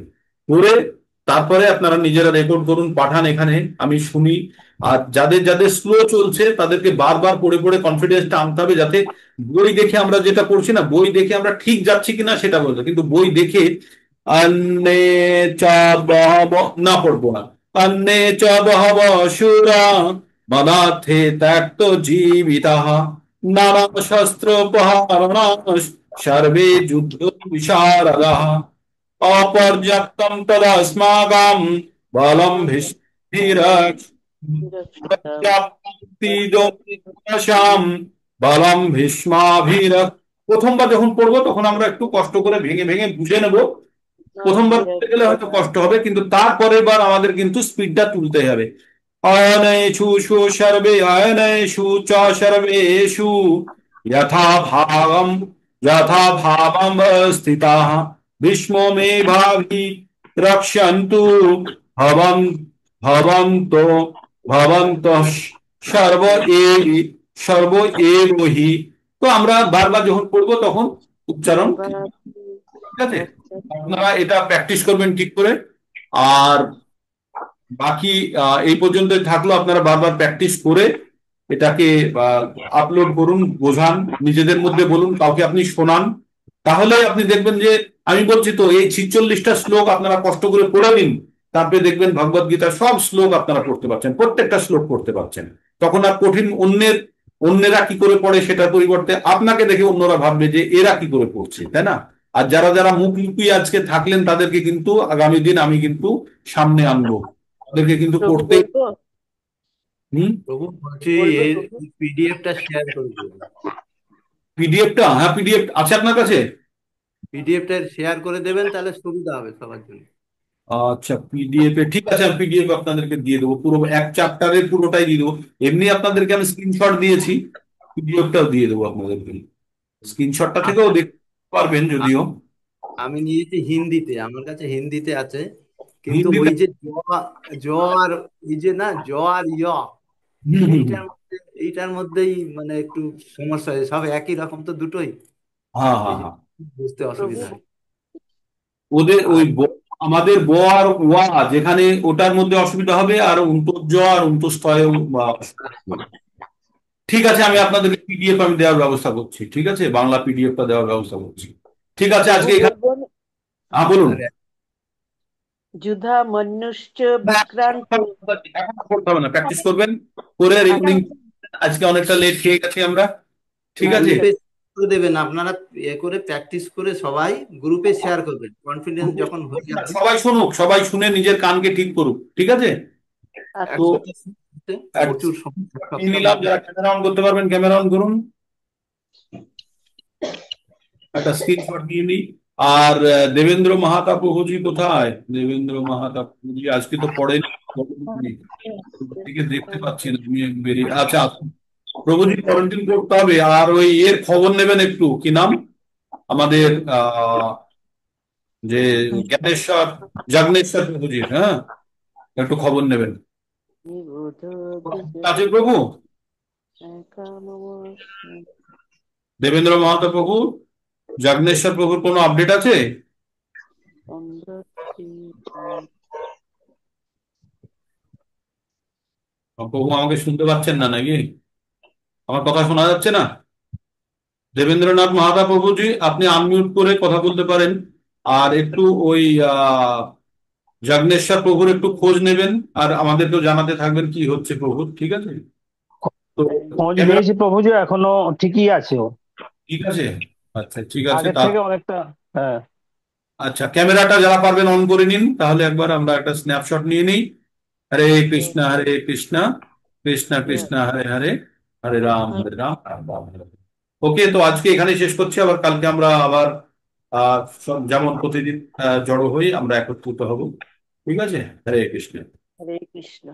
করে তারপরে আপনারা নিজেরা রেকর্ড করুন, পাঠান এখানে, আমি শুনি। আর যাদের যাদের স্লো চলছে তাদেরকে বারবার পড়ে পড়ে কনফিডেন্সটা আনতে হবে, যাতে বই দেখে আমরা যেটা পড়ছি না, বই দেখে আমরা ঠিক যাচ্ছি কিনা সেটা বলতে, কিন্তু বই দেখে অন্যে চ বহব না পড়বো না। অন্যে চ বহব সুরা মদার্থে ত্যক্ত জীবিতাঃ নানা শস্ত্র প্রহারণ সর্বে যুদ্ধ বিশারদাঃ অপর্যাপ্তম তদস্মাকং বলম ভীষ্মাভিরক্ষাম বলম ভীষ্মাভিরক। প্রথমবার যখন পড়বো তখন আমরা একটু কষ্ট করে ভেঙে ভেঙে বুঝে নেব। প্রথমবার পড়তে গেলে হয়তো কষ্ট হবে, কিন্তু তারপরের বার আমাদের কিন্তু স্পিডটা তুলতে হবে। অয়নেষু সু সর্বে অয়নেষু চ সর্বেষু যথা ভাবম যথা ভাবম স্থিতাঃ ভীষ্মমেভাভি রক্ষন্তু ভবন ভবন্ত ভবন্ত সর্ব এ সর্ব এবহি। তো আমরা বারবার যখন পড়বো তখন উচ্চারণ, ঠিক আছে? আপনারা এটা প্র্যাকটিস করবেন ঠিক করে। আর বাকি এই পর্যন্তই থাকলো। আপনারা বারবার প্র্যাকটিস করে এটাকে আপলোড করুন, বোঝান, নিজেদের মধ্যে বলুন, কাউকে আপনি শোনান। তাহলে আপনি দেখবেন যে, আমি বলছি তো, এই 46টা শ্লোক আপনারা কষ্ট করে পড়ে নিন, তারপরে দেখবেন ভগবদ গীতার সব শ্লোক আপনারা পড়তে পারছেন, প্রত্যেকটা শ্লোক পড়তে পারছেন। তখন আর কঠিন অন্যেরা কি করে পড়ে সেটার পরিবর্তে আপনাকে দেখে অন্যরা ভাববে যে এরা কি করে পড়ছে, তাই না? আর যারা যারা মুখ লুকিয়ে আজকে থাকলেন তাদেরকে কিন্তু আগামী দিন আমি কিন্তু সামনে আনবো, তাদেরকে কিন্তু প্রভু পড়তে। বলবো হুম। প্রভু বলছি বলবো এর প্রভু। পিডিএফটা শেয়ার করে দেবেন। পিডিএফটা, হ্যাঁ, পিডিএফ আছে আপনার কাছে? পিডিএফটা শেয়ার করে দেবেন, তাহলে সুবিধা হবে সবার জন্য। আচ্ছা, পিডিএফ এ ঠিক আছে, আমি পিডিএফ আপনাদেরকে দিয়ে দেবো, পুরো এক চ্যাপ্টারের পুরোটাই দিয়ে দেবো। এমনি আপনাদেরকে আমি স্ক্রিনশট দিয়েছি, পিডিএফটাও দিয়ে দেবো আপনাদেরকে। স্ক্রিনশটটা থেকেও আপনার দেখতে পারবেন যদিও। আমি নিয়েছি হিন্দিতে, আমার কাছে হিন্দিতে আছে, কিন্তু ওই হিন্দিতে। যে জ আর এই যে না, জ আর ইয়, হুম, হুম, হুম। এইটার মধ্যেই মানে একটু সমস্যা হয়, সব একই রকম তো দুটোই, হ্যাঁ, এই হ্যাঁ, যে হ্যাঁ। বুঝতে প্রভু অসুবিধা হয়। ওদের ওই আর আমাদের ব আর ওয়া যেখানে, ওটার মধ্যে অসুবিধা হবে, আর অন্তর্জ আর অন্তঃস্থয় বা অসুবিধা হবে। ঠিক আছে, আমি আপনাদেরকে পিডিএফ আমি দেওয়ার ব্যবস্থা করছি, ঠিক আছে, বাংলা পিডিএফটা দেওয়ার ব্যবস্থা করছি। ঠিক আছে, প্রভু আজকে এখানে। বলবো না? হ্যাঁ, বলুন। আর যুধা মনুষ্য না, বিক্রান্ত। এখন করতে হবে না, প্র্যাকটিস করবেন, করে রেকর্ডিং। আচ্ছা আজকে অনেকটা লেট খেয়ে গেছি আমরা, ঠিক আছে। আচ্ছা গ্রুপে করে দেবেন আপনারা, এ করে প্র্যাকটিস করে সবাই গ্রুপে শেয়ার করবেন, কনফিডেন্স যখন হয়ে যাবে সবাই শুনুক, সবাই শুনে নিজের কানকে ঠিক করুক, ঠিক আছে। তো আচ্ছা। একসাথে শুনতে প্রচুর সময়, নিয়ে সবটা নিলাম, যারা ক্যামেরা অন করতে পারবেন ক্যামেরা অন করুন, একটা স্ক্রিনশট নিয়ে নিই। আর দেবেন্দ্র মাহাতা প্রভুজি কোথায়? দেবেন্দ্র মাহাতা প্রভুজি আজকে তো পড়েনি, দিকে দেখতে পাচ্ছি না, আমি বেরিয়ে, আচ্ছা আসুন। প্রভুজি কোয়ারেন্টিন করতে হবে, আর ওই এর খবর নেবেন একটু, কি নাম আমাদের যে জ্ঞানেশ্বর, জাগনেশ্বর প্রভুজি, হ্যাঁ, একটু খবর নেবেন। নিবোধ আছে প্রভু? দেবেন্দ্র মাহাতো প্রভু, জাগনেশ্বর প্রভুর কোনো আপডেট আছে? প্রভু আমাকে শুনতে পাচ্ছেন না নাকি? আমার কথা শোনা যাচ্ছে না? দেবেন্দ্রনাথ মাহাতা প্রভুজি, আপনি আনমিউট করে কথা বলতে পারেন। আর একটু ওই আহ জাগনেশ্বর প্রভুর একটু খোঁজ নেবেন, আর আমাদেরকেও জানাতে থাকবেন কি হচ্ছে প্রভুর, ঠিক আছে? তো খোঁজ ক্যামেরা নিয়েছি প্রভুজি, এখনো ঠিকই আছে ও, ঠিক আছে? আচ্ছা, ঠিক আছে, আগের থেকে অনেকটা। হ্যাঁ। আচ্ছা, ক্যামেরাটা যারা পারবেন অন করে নিন, তাহলে একবার আমরা একটা স্ন্যাপশট নিয়ে নিই। হরে কৃষ্ণ হরে কৃষ্ণ, কৃষ্ণ কৃষ্ণ হরে হরে, হরে রাম হরে রাম, রাম রাম হরে হরে। ওকে, তো আজকে এখানে শেষ করছি, আবার কালকে আমরা আবার যেমন প্রতিদিন জড়ো হই, আমরা একত্রিত হব, ঠিক আছে। হরে কৃষ্ণ। হরে কৃষ্ণ।